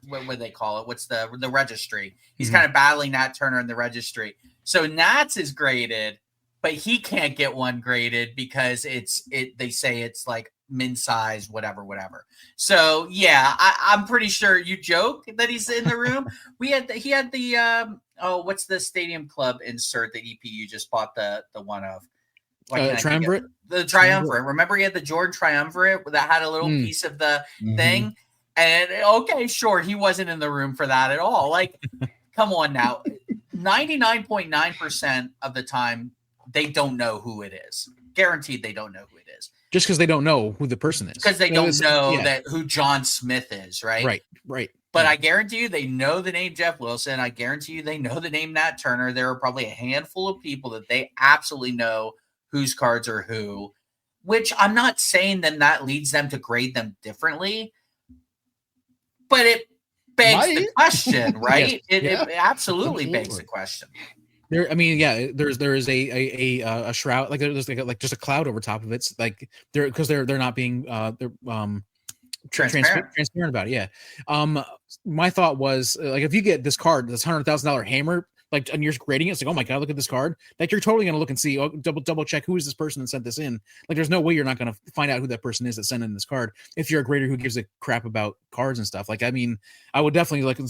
what do they call it? What's the registry? He's kind of battling Nat Turner in the registry. So Nat's is graded, but he can't get one graded because they say it's like min size, whatever. So yeah, I'm pretty sure you joke that he's in the room. He had the what's the Stadium Club insert that EP you just bought the one of? Triumvirate. The Triumvirate. Remember, he had the Jordan Triumvirate that had a little piece of the thing. And okay, sure, he wasn't in the room for that at all. Like, come on now. 99.9% of the time, they don't know who it is. Guaranteed, they don't know who it is. Just because they don't know who the person is. Because they don't know that who John Smith is, right? Right. But I guarantee you, they know the name Geoff Wilson. I guarantee you, they know the name Nat Turner. There are probably a handful of people that they absolutely know whose cards are who. Which I'm not saying then that leads them to grade them differently. But it begs the question, right? Yes. It absolutely begs the question. There, I mean, there is a shroud, like there's like just a cloud over top of it. It's like they're not being transparent about it. Yeah. My thought was like, if you get this card, this $100,000 hammer, like, and you're grading it, it's like, oh my god, look at this card. Like, you're totally gonna look and see, double check who is this person that sent this in. Like, there's no way you're not gonna find out who that person is that sent in this card if you're a grader who gives a crap about cards and stuff. Like, I mean, I would definitely like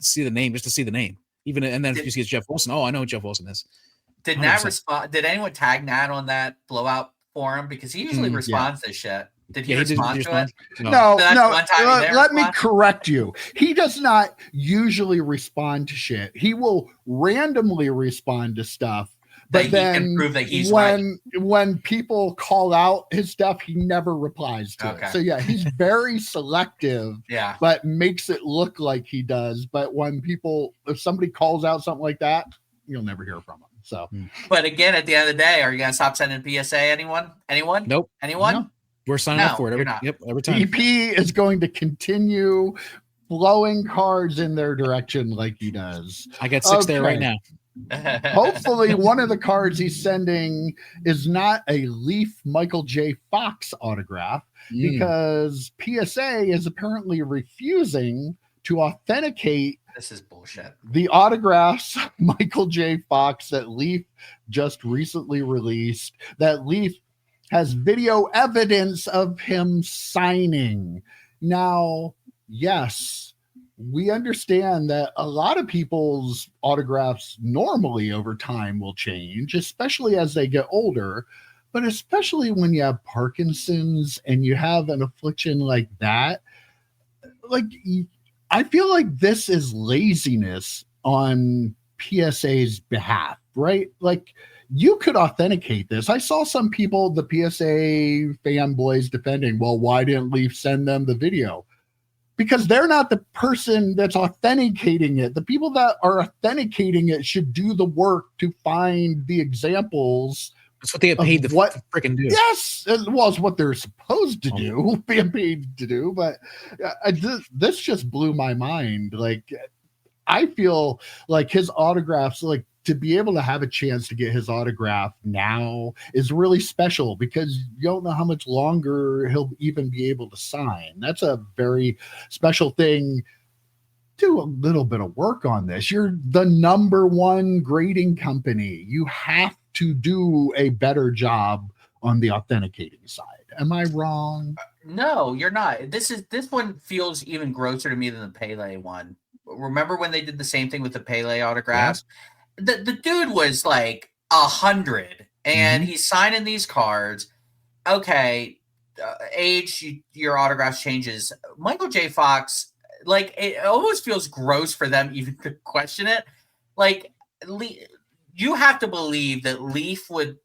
see the name just to see the name. Even and then if you see it's Geoff Wilson, I know who Geoff Wilson is. Did Nat respond? Did anyone tag Nat on that blowout forum? Because he usually responds to shit. Did he respond to it? No. Let me correct you. He does not usually respond to shit. He will randomly respond to stuff. But then prove that he's when people call out his stuff, he never replies to it. So yeah, he's very selective, but makes it look like he does. But if somebody calls out something like that, you'll never hear from him. So but again, at the end of the day, are you gonna stop sending PSA? Anyone? Nope. Anyone? No. We're signing up for it every time. EP is going to continue flowing cards in their direction like he does. I got 6 there right now. Hopefully one of the cards he's sending is not a Leaf Michael J. Fox autograph because PSA is apparently refusing to authenticate this is bullshit. The autographs Michael J. Fox that Leaf just recently released, that Leaf has video evidence of him signing. Now, yes, we understand that a lot of people's autographs normally over time will change, especially as they get older, but especially when you have Parkinson's and you have an affliction like that. Like, I feel like this is laziness on PSA's behalf, right? Like, you could authenticate this. I saw some people, the PSA fanboys, defending, well, why didn't Leaf send them the video? Because they're not the person that's authenticating it. The people that are authenticating it should do the work to find the examples. That's what they get paid to freaking do. Yes, well, it's what they're supposed to do, being paid to do. But this just blew my mind. Like, I feel like his autographs, like, to be able to have a chance to get his autograph now is really special because you don't know how much longer he'll even be able to sign. That's a very special thing. Do a little bit of work on this. You're the #1 grading company. You have to do a better job on the authenticating side. Am I wrong? No, you're not. This one feels even grosser to me than the Pele one. Remember when they did the same thing with the Pele autographs? Yeah. The dude was like 100 and he's signing these cards. Okay, age, your autograph changes. Michael J. Fox, like, it almost feels gross for them even to question it. Like, you have to believe that Leaf would,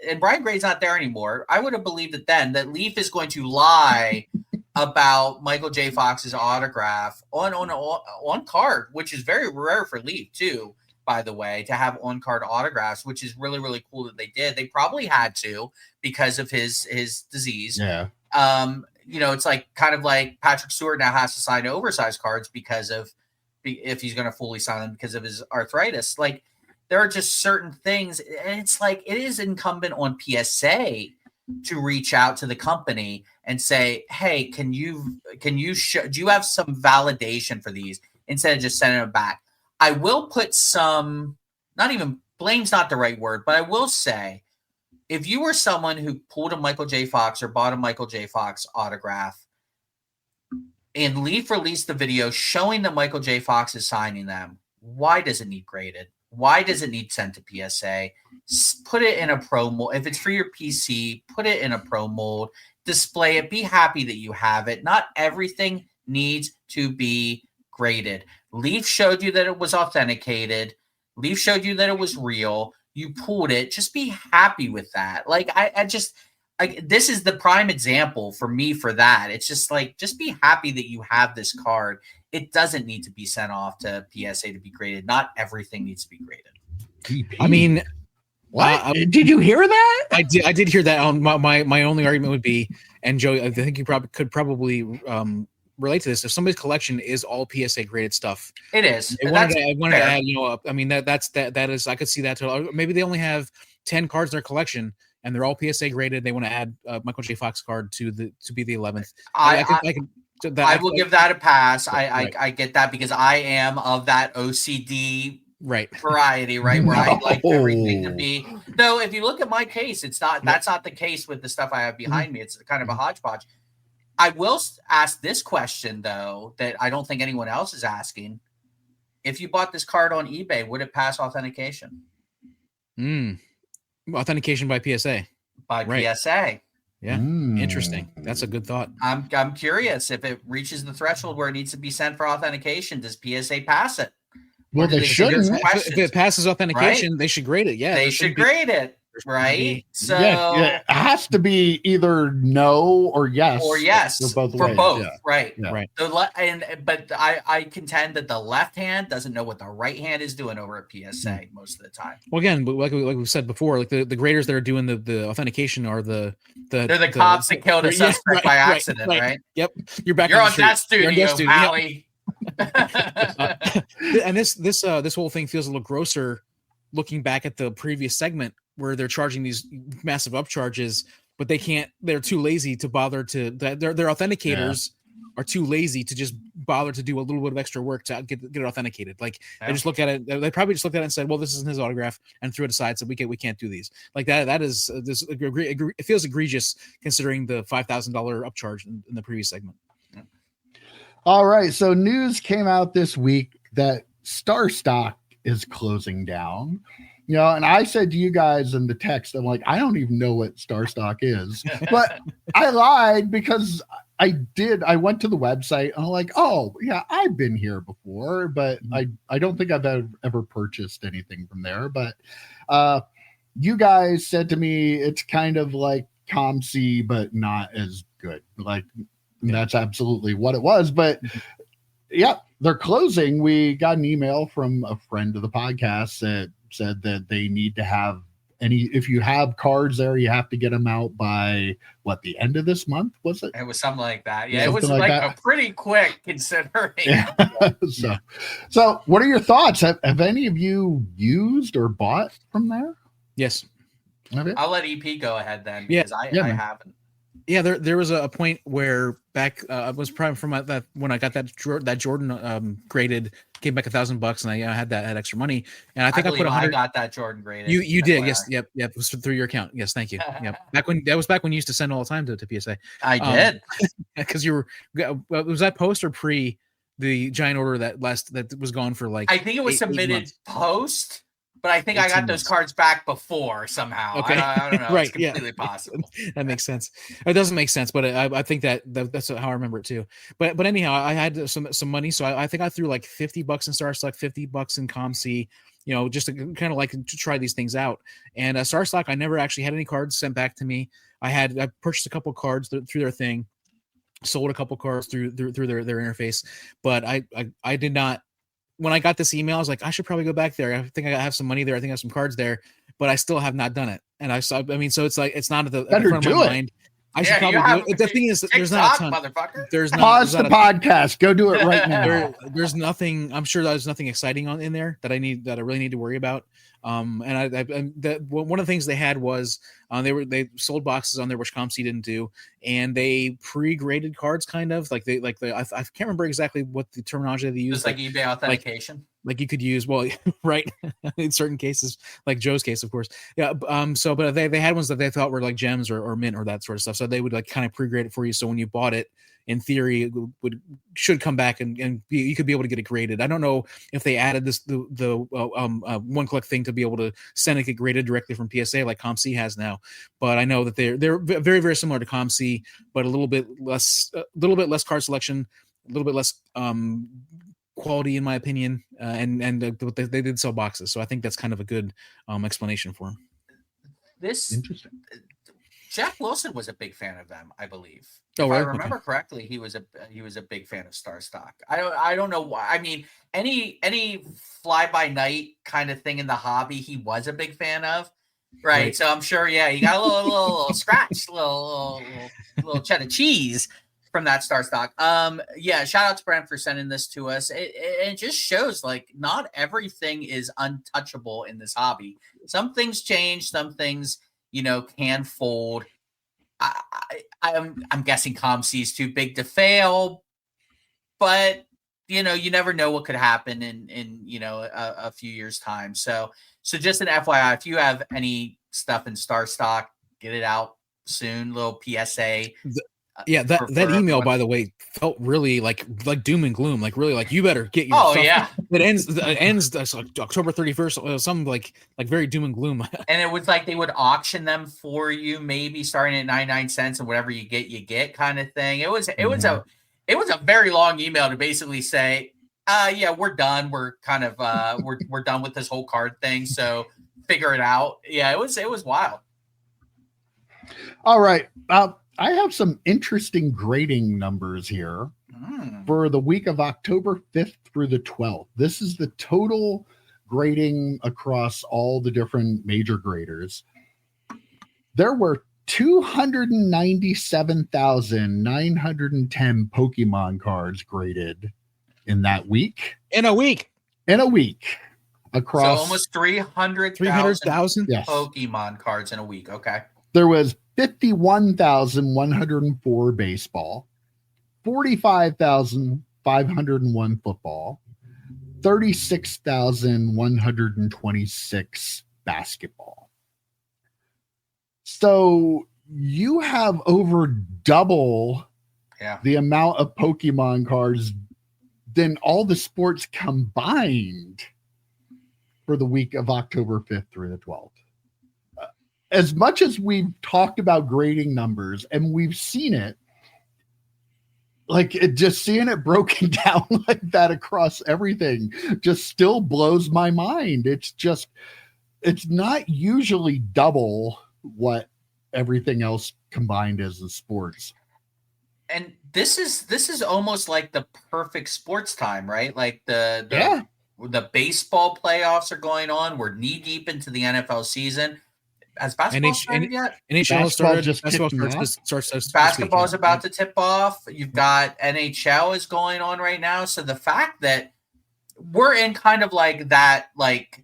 and Brian Gray's not there anymore. I would have believed it then that Leaf is going to lie about Michael J. Fox's autograph on card, which is very rare for Leaf too. By the way, to have on-card autographs, which is really, really cool that they did. They probably had to because of his disease. Yeah. It's like kind of like Patrick Stewart now has to sign oversized cards because of if he's going to fully sign them because of his arthritis. Like, there are just certain things, and it's like it is incumbent on PSA to reach out to the company and say, "Hey, can you show? Do you have some validation for these?" Instead of just sending them back. I will put some, not even, blame's not the right word, but I will say, if you were someone who pulled a Michael J. Fox or bought a Michael J. Fox autograph and Leaf released the video showing that Michael J. Fox is signing them, why does it need graded? Why does it need sent to PSA? Put it in a pro mold. If it's for your PC, put it in a pro mold. Display it. Be happy that you have it. Not everything needs to be graded. Leaf showed you that it was authenticated. Leaf showed you that it was real. You pulled it. Just be happy with that. Like this is the prime example for me for that. It's just like, just be happy that you have this card. It doesn't need to be sent off to PSA to be graded. Not everything needs to be graded. I mean, what? Did you hear that? I did hear that. My only argument would be, and Joe, I think you could probably relate to this. If somebody's collection is all PSA graded stuff, it is. I wanted to add, I mean, that is, I could see that too. Maybe they only have 10 cards in their collection and they're all PSA graded. They want to add Michael J. Fox card to be the 11th. I will give that a pass. I get that because I am of that OCD variety, right? Where I like everything to be. Though, if you look at my case, it's not. That's not the case with the stuff I have behind me. It's kind of a hodgepodge. I will ask this question though that I don't think anyone else is asking: if you bought this card on eBay, would it pass authentication? Authentication by PSA. By PSA. Yeah, interesting. That's a good thought. I'm curious if it reaches the threshold where it needs to be sent for authentication. Does PSA pass it? Well, they shouldn't. If it passes authentication, they should grade it. Yeah, they should grade it. Right. So yeah, it has to be either no or yes. Or yes for both. Yeah. Right. Yeah. Right. But I contend that the left hand doesn't know what the right hand is doing over at PSA most of the time. Well, again, like we said before, like the graders that are doing the authentication are they're the cops that killed a suspect by accident, right? Yep. You're back. You're on that studio, Pally. And this whole thing feels a little grosser looking back at the previous segment where they're charging these massive upcharges, but they're too lazy to bother to their authenticators are too lazy to just bother to do a little bit of extra work to get it authenticated. Like they just look at it. They probably just looked at it and said, well, this isn't his autograph, and threw it aside. So we can't do these. Like that is this. It feels egregious considering the $5,000 upcharge in the previous segment. All right. So news came out this week that StarStock is closing down. And I said to you guys in the text, I'm like, I don't even know what StarStock is, but I lied because I went to the website and I'm like, oh yeah, I've been here before, but I don't think I've ever purchased anything from there. But you guys said to me, it's kind of like ComC, but not as good. Like that's absolutely what it was. But yeah, they're closing. We got an email from a friend of the podcast that said that they need to have if you have cards there, you have to get them out by the end of this month, was it? It was something like that. Yeah, it was like a pretty quick considering. Yeah. So what are your thoughts? Have any of you used or bought from there? Yes. I'll let EP go ahead then because I haven't. Yeah, there was a point where back was probably from that when I got that Jordan graded, came back $1,000, and I had that extra money, and I think I put 100. I got that Jordan graded. You did, yes, yep. It was through your account. Yes, thank you. Yep. Back when you used to send all the time to PSA. I did because you were. Was that post or pre the giant order that was gone for like? I think it was submitted post. But I think I got those cards back before somehow. Okay. I don't know. Right. It's completely possible. That makes sense. It doesn't make sense, but I think that's how I remember it too. But anyhow, I had some money, so I think I threw like $50 in StarStock, $50 in ComC, just to kind of like to try these things out. And StarStock, I never actually had any cards sent back to me. I purchased a couple cards through their thing, sold a couple cards through their interface, but I did not. When I got this email, I was like, I should probably go back there. I think I have some money there. I think I have some cards there, but I still have not done it. And so it's like, it's not at the front of my mind. I should probably do it. The thing is, there's not a ton. Motherfucker. Pause the podcast. Go do it right now. There's nothing. I'm sure there's nothing exciting in there that I really need to worry about. And one of the things they had was they sold boxes on there which ComC didn't do, and they pre-graded cards kind of like I can't remember exactly what the terminology they used. Just like eBay authentication. Like you could use, well, right, in certain cases, like Joe's case, of course. Yeah. But they had ones that they thought were like gems or mint or that sort of stuff. So they would like kind of pre-grade it for you. So when you bought it, in theory should come back and you could be able to get it graded. I don't know if they added the one click thing to be able to send it get graded directly from PSA like ComC has now, but I know that they're very, very similar to ComC, but a little bit less card selection, a little bit less quality in my opinion, and they did sell boxes, so I think that's kind of a good explanation for them. This Interesting. Geoff Wilson was a big fan of them, I believe. Oh, if right? I remember correctly, he was a big fan of StarStock. I don't know why. I mean, any fly by night kind of thing in the hobby, he was a big fan of, right? So I'm sure, yeah, he got a little scratch, little cheddar cheese from that StarStock. Yeah, shout out to Brent for sending this to us. It just shows like not everything is untouchable in this hobby. Some things change, some things can fold. I'm guessing ComC is too big to fail, but you never know what could happen in a few years time. So just an FYI, if you have any stuff in StarStock, get it out soon. Little PSA. Yeah, that email, everyone. by the way, felt really like doom and gloom. Like really, like you better get your stuff. Yeah. It ends like October 31st, something like very doom and gloom. And it was like they would auction them for you, maybe starting at 99 cents, and whatever you get kind of thing. It was a very long email to basically say, yeah, we're done. We're kind of we're done with this whole card thing. So figure it out. Yeah, it was wild. All right. I have some interesting grading numbers here for the week of October 5th through the 12th. This is the total grading across all the different major graders. There were 297,910 Pokemon cards graded in that week. In a week. So Across almost 300,000 yes. Pokemon cards in a week. Okay. There was 51,104 baseball, 45,501 football, 36,126 basketball. So you have over double the amount of Pokemon cards than all the sports combined for the week of October 5th through the 12th. As much as we've talked about grading numbers and we've seen it, like just seeing it broken down like that across everything just still blows my mind. It's not usually double what everything else combined is in sports. And this is almost like the perfect sports time, right? Like the baseball playoffs are going on. We're knee deep into the NFL season. Has basketball started yet? NHL started. Basketball is about to tip off. You've got NHL is going on right now. So the fact that we're in kind of like that, like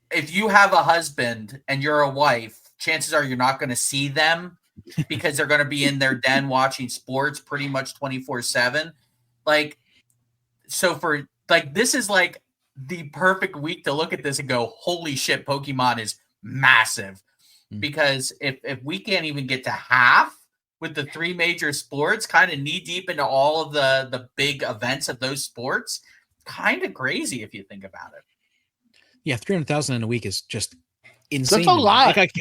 if you have a husband and you're a wife, chances are you're not going to see them because they're going to be in their den watching sports pretty much 24/7. Like, so for like, this is like the perfect week to look at this and go, holy shit, Pokemon is massive. Because if we can't even get to half with the three major sports, kind of knee deep into all of the big events of those sports, kind of crazy if you think about it. Yeah, 300,000 in a week is just insane. That's a lot. Like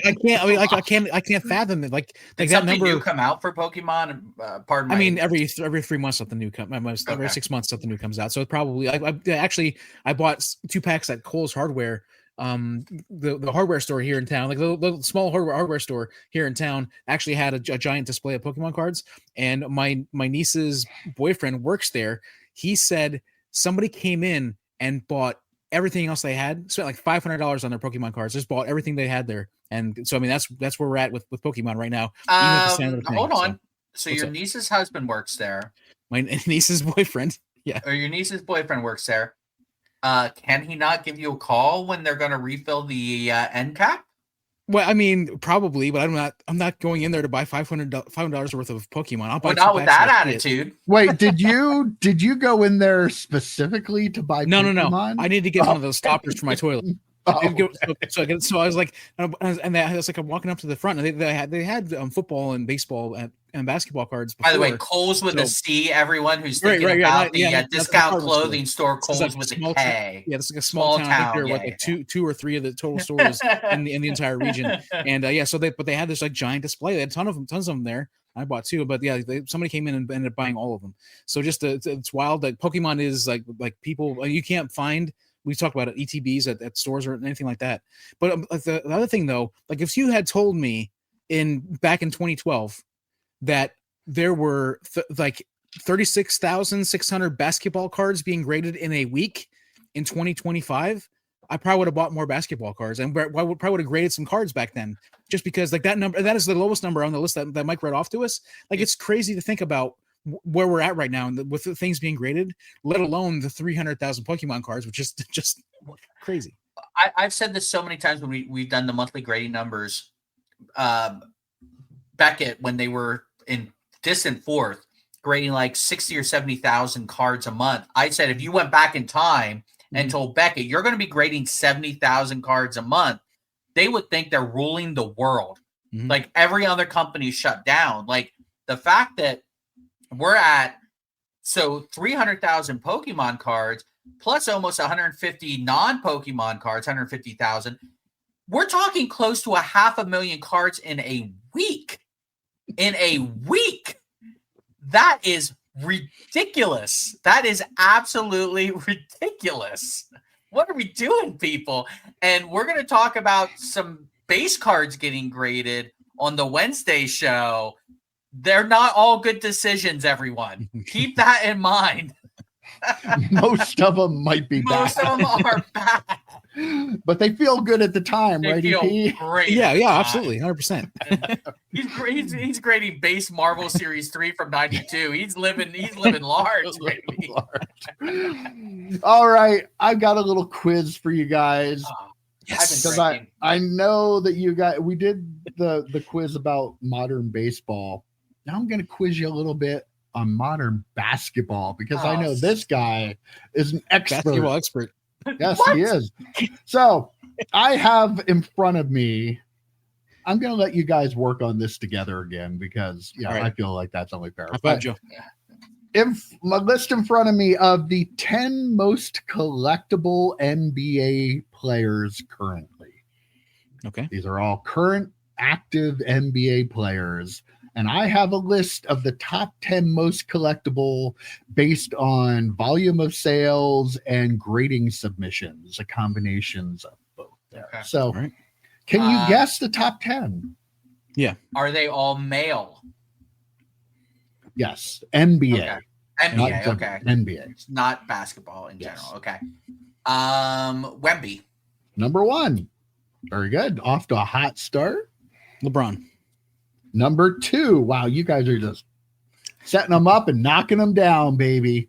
I can't fathom it. Like Did that something number new come out for Pokemon. Pardon. I mean, every 3 months something new comes. Every 6 months something new comes out. So it probably. I bought 2 packs at Kohl's Hardware. The hardware store here in town, like the little small hardware store here in town, actually had a giant display of Pokemon cards. And my niece's boyfriend works there. He said somebody came in and bought everything else they had, spent like $500 on their Pokemon cards, just bought everything they had there. And so I mean that's where we're at with Pokemon right now. Hold on. So your niece's husband works there. My niece's boyfriend. Yeah. Or your niece's boyfriend works there. Can he not give you a call when they're going to refill the end cap? Well, I mean, probably, but I'm not going in there to buy $500 worth of Pokemon. I'll buy not with that attitude. Wait, did you go in there specifically to buy Pokemon? No. I need to get one of those stoppers for my toilet. So I was like, and I was like, I'm walking up to the front, and they had football and baseball and basketball cards before. By the way, Kohl's with a C. Everyone who's thinking about the discount clothing store, Kohl's with a K. Yeah, it's like a small town. I think there were like two or three of the total stores in the entire region. And they had this like giant display. They had tons of them there. I bought two, but yeah, somebody came in and ended up buying all of them. So just it's wild that Pokemon is like people you can't find. We talked about it, ETBs at stores or anything like that. But the other thing though, like if you had told me back in 2012 that there were 36,600 basketball cards being graded in a week in 2025, I probably would have bought more basketball cards, and I probably would have graded some cards back then, just because like that is the lowest number on the list that Mike read off to us. Like it's crazy to think about where we're at right now and with the things being graded, let alone the 300,000 Pokemon cards, which is just crazy. I've said this so many times when we've done the monthly grading numbers. Beckett, when they were in distant fourth, grading like 60 or 70,000 cards a month. I said, if you went back in time and told Beckett, you're going to be grading 70,000 cards a month, they would think they're ruling the world. Mm-hmm. Like every other company shut down. Like the fact that we're at 300,000 Pokemon cards plus almost 150 non-Pokemon cards, 150,000. We're talking close to 500,000 cards in a week. In a week. That is ridiculous. That is absolutely ridiculous. What are we doing, people? And we're going to talk about some base cards getting graded on the Wednesday show. They're not all good decisions, everyone. Keep that in mind. Most of them might be bad. Most of them are bad. But they feel good at the time, they right? Feel great. Yeah, absolutely, 100%. He's grading base Marvel Series 3 from '92. He's living large, baby. All right, I've got a little quiz for you guys. Yes, because I know that you guys, we did the quiz about modern baseball. Now I'm going to quiz you a little bit on modern basketball, because I know this guy is an expert. Basketball expert. Yes, he is. So I have in front of me, I'm going to let you guys work on this together again, because right. I feel like that's only fair. If my list in front of me of the 10 most collectible NBA players currently. Okay. These are all current active NBA players. And I have a list of the top 10 most collectible based on volume of sales and grading submissions, the combinations of both there. Okay. So can you guess the top 10? Yeah. Are they all male? Yes. NBA. Okay. NBA. Okay. NBA. It's not basketball in general. Okay. Wemby. Number 1. Very good. Off to a hot start. LeBron. Number 2. Wow, you guys are just setting them up and knocking them down, baby.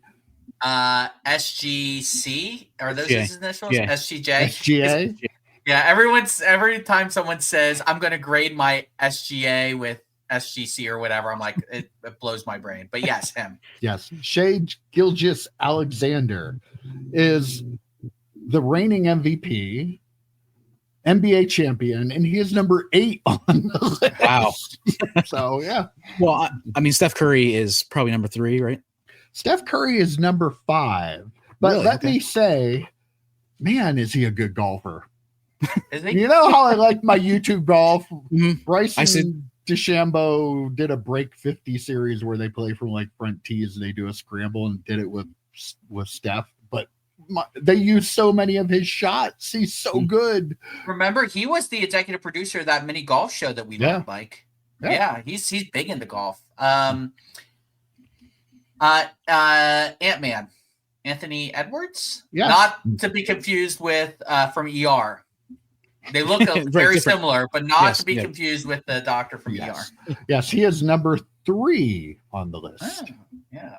SGC. Are those his initials? Yeah. SGJ. SGA. Yeah. Every time someone says I'm going to grade my SGA with SGC or whatever, I'm like, it blows my brain. But yes, him. Yes. Shai Gilgeous-Alexander is the reigning MVP, NBA champion, and he is number 8 on the list. Wow. So, yeah. Well, I mean, Steph Curry is probably number 3, right? Steph Curry is number 5. But really? let me say, man, is he a good golfer. Is he? You know how I like my YouTube golf? Mm-hmm. Bryson DeChambeau did a break 50 series where they play from like front tees and they do a scramble, and did it with Steph. But they use so many of his shots. He's so good. Remember, he was the executive producer of that mini golf show that we love, Mike. Yeah, he's big into golf. Ant-Man, Anthony Edwards. Yeah. Not to be confused with from ER. They look very similar, but not to be confused with the doctor from ER. Yes, he is number 3 on the list. Yeah.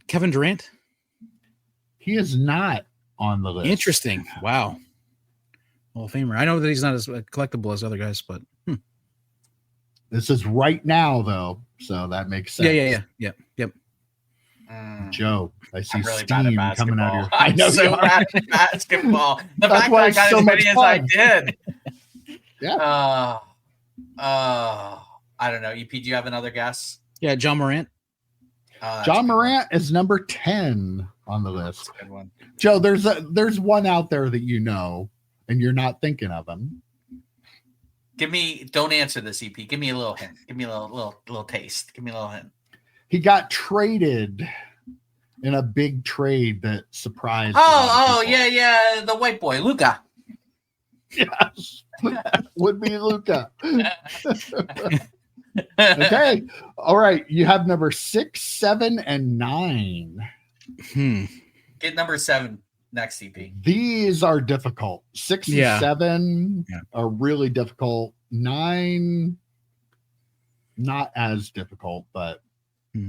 Kevin Durant. He is not on the list. Interesting. Wow. Hall of Famer. I know that he's not as collectible as other guys, but this is right now, though, so that makes sense. Yeah. Yep. Joe, I see I'm really bad steam at coming out of your. I'm so bad at basketball. The That's fact why that I it's got so as much many as I fun. did. Yeah. I don't know. EP, do you have another guess? Yeah, John Morant. John Morant is number 10 on the list. That's a good one. Joe, there's one out there that you know, and you're not thinking of him. Don't answer this, EP. Give me a little hint. Give me a little taste. Give me a little hint. He got traded in a big trade that surprised. Yeah, the white boy, Luka. Yes, would be Luka. Okay, all right. You have number 6, 7, and 9. Get number 7 next, EP. These are difficult. 6 and 7 are really difficult. 9, not as difficult, but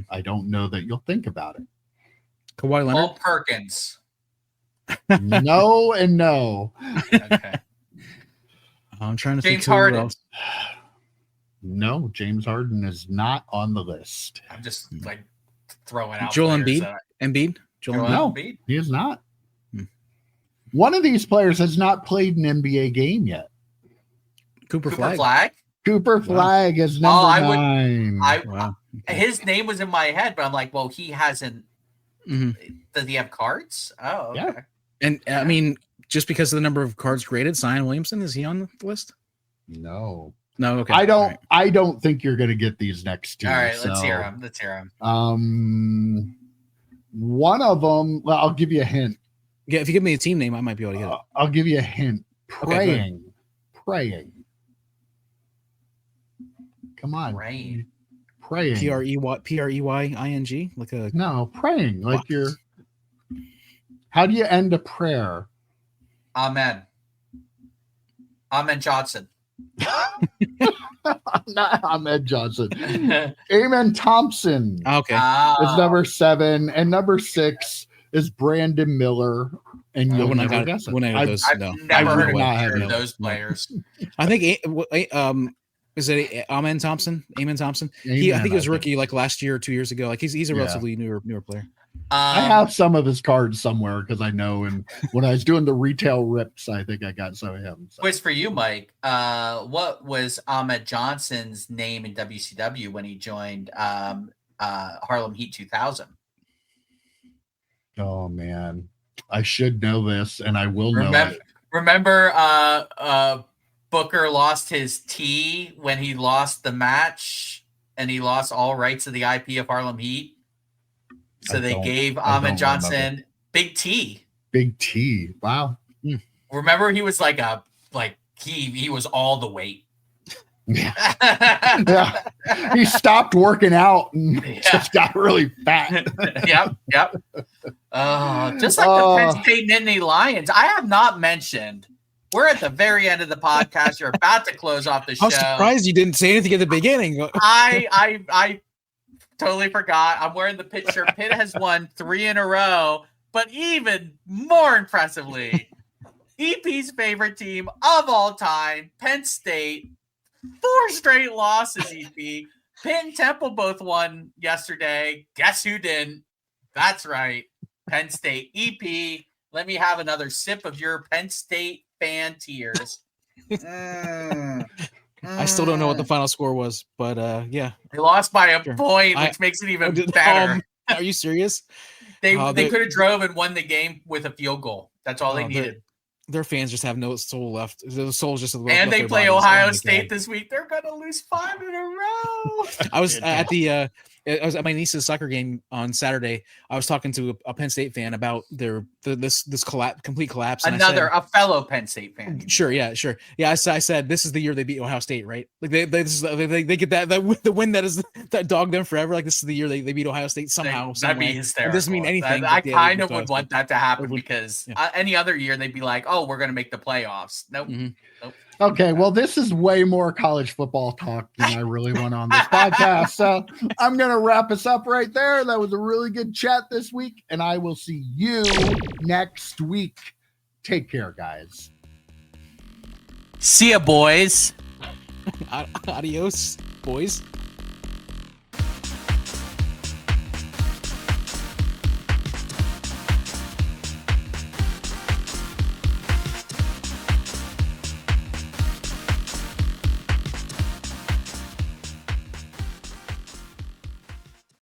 I don't know that you'll think about it. Kawhi Leonard. Paul Perkins. No and no. Okay. I'm trying to James think who Harden. else. No, James Harden is not on the list. I'm just like throwing out. Joel players Embiid. Embiid. Joel Embiid. No, Embiid? he is not. One of these players has not played an NBA game yet. Cooper Cooper Flag. Flag. Cooper Flag is number 9. Wow. His name was in my head, but I'm like, well, he hasn't. Does he have cards? Oh, okay. Yeah. And I mean, just because of the number of cards graded, Zion Williamson, is he on the list? No. No. Okay. I don't think you're going to get these next two. All right, let's hear him. One of them. Well, I'll give you a hint. Yeah, if you give me a team name, I might be able to get it. I'll give you a hint. Praying. Come on. Praying. Preying. Like a No, praying. Like you're. How do you end a prayer? Amen. Amen Johnson. Not Ahmed Johnson. Amen Thompson okay. is number 7, and number 6 is Brandon Miller. And you'll never guess it. I've never heard of those players. I think is it Amen Thompson? Amen Thompson. I think he was a rookie like last year or 2 years ago. Like he's a relatively newer player. I have some of his cards somewhere because I know. And when I was doing the retail rips, I think I got some of him. So. Quiz for you, Mike. What was Ahmed Johnson's name in WCW when he joined Harlem Heat 2000? Oh man, I should know this, and I will know it. Remember, Booker lost his T when he lost the match, and he lost all rights of the IP of Harlem Heat. So they gave Ahmed Johnson Big T. Big T. Wow. Remember, he was he was all the weight. Yeah. Yeah. He stopped working out and just got really fat. Yep. Just like the Penn State Nittany Lions. I have not mentioned. We're at the very end of the podcast. You're about to close off the show. I'm surprised you didn't say anything at the beginning. I totally forgot. I'm wearing the Pitt shirt. Pitt has won 3 in a row, but even more impressively, EP's favorite team of all time, Penn State, 4 straight losses, EP. Pitt and Temple both won yesterday. Guess who didn't? That's right. Penn State. EP, let me have another sip of your Penn State fan tears. I still don't know what the final score was, but yeah. They lost by a point, which makes it even better. Are you serious? They could have drove and won the game with a field goal. That's all they needed. Their fans just have no soul left. The soul's just and they play Ohio State this week. They're gonna lose 5 in a row. I was I was at my niece's soccer game on Saturday. I was talking to a Penn State fan about this complete collapse. And a fellow Penn State fan. Sure, yeah. I said this is the year they beat Ohio State, right? Like they get the win that dogged them forever. Like this is the year they beat Ohio State somehow. That'd be hysterical. It doesn't mean anything. I kind of would want that to happen because any other year they'd be like, oh, we're gonna make the playoffs. Nope. Nope. Okay, well, this is way more college football talk than I really want on this podcast. So I'm going to wrap us up right there. That was a really good chat this week, and I will see you next week. Take care, guys. See ya, boys. Adios, boys.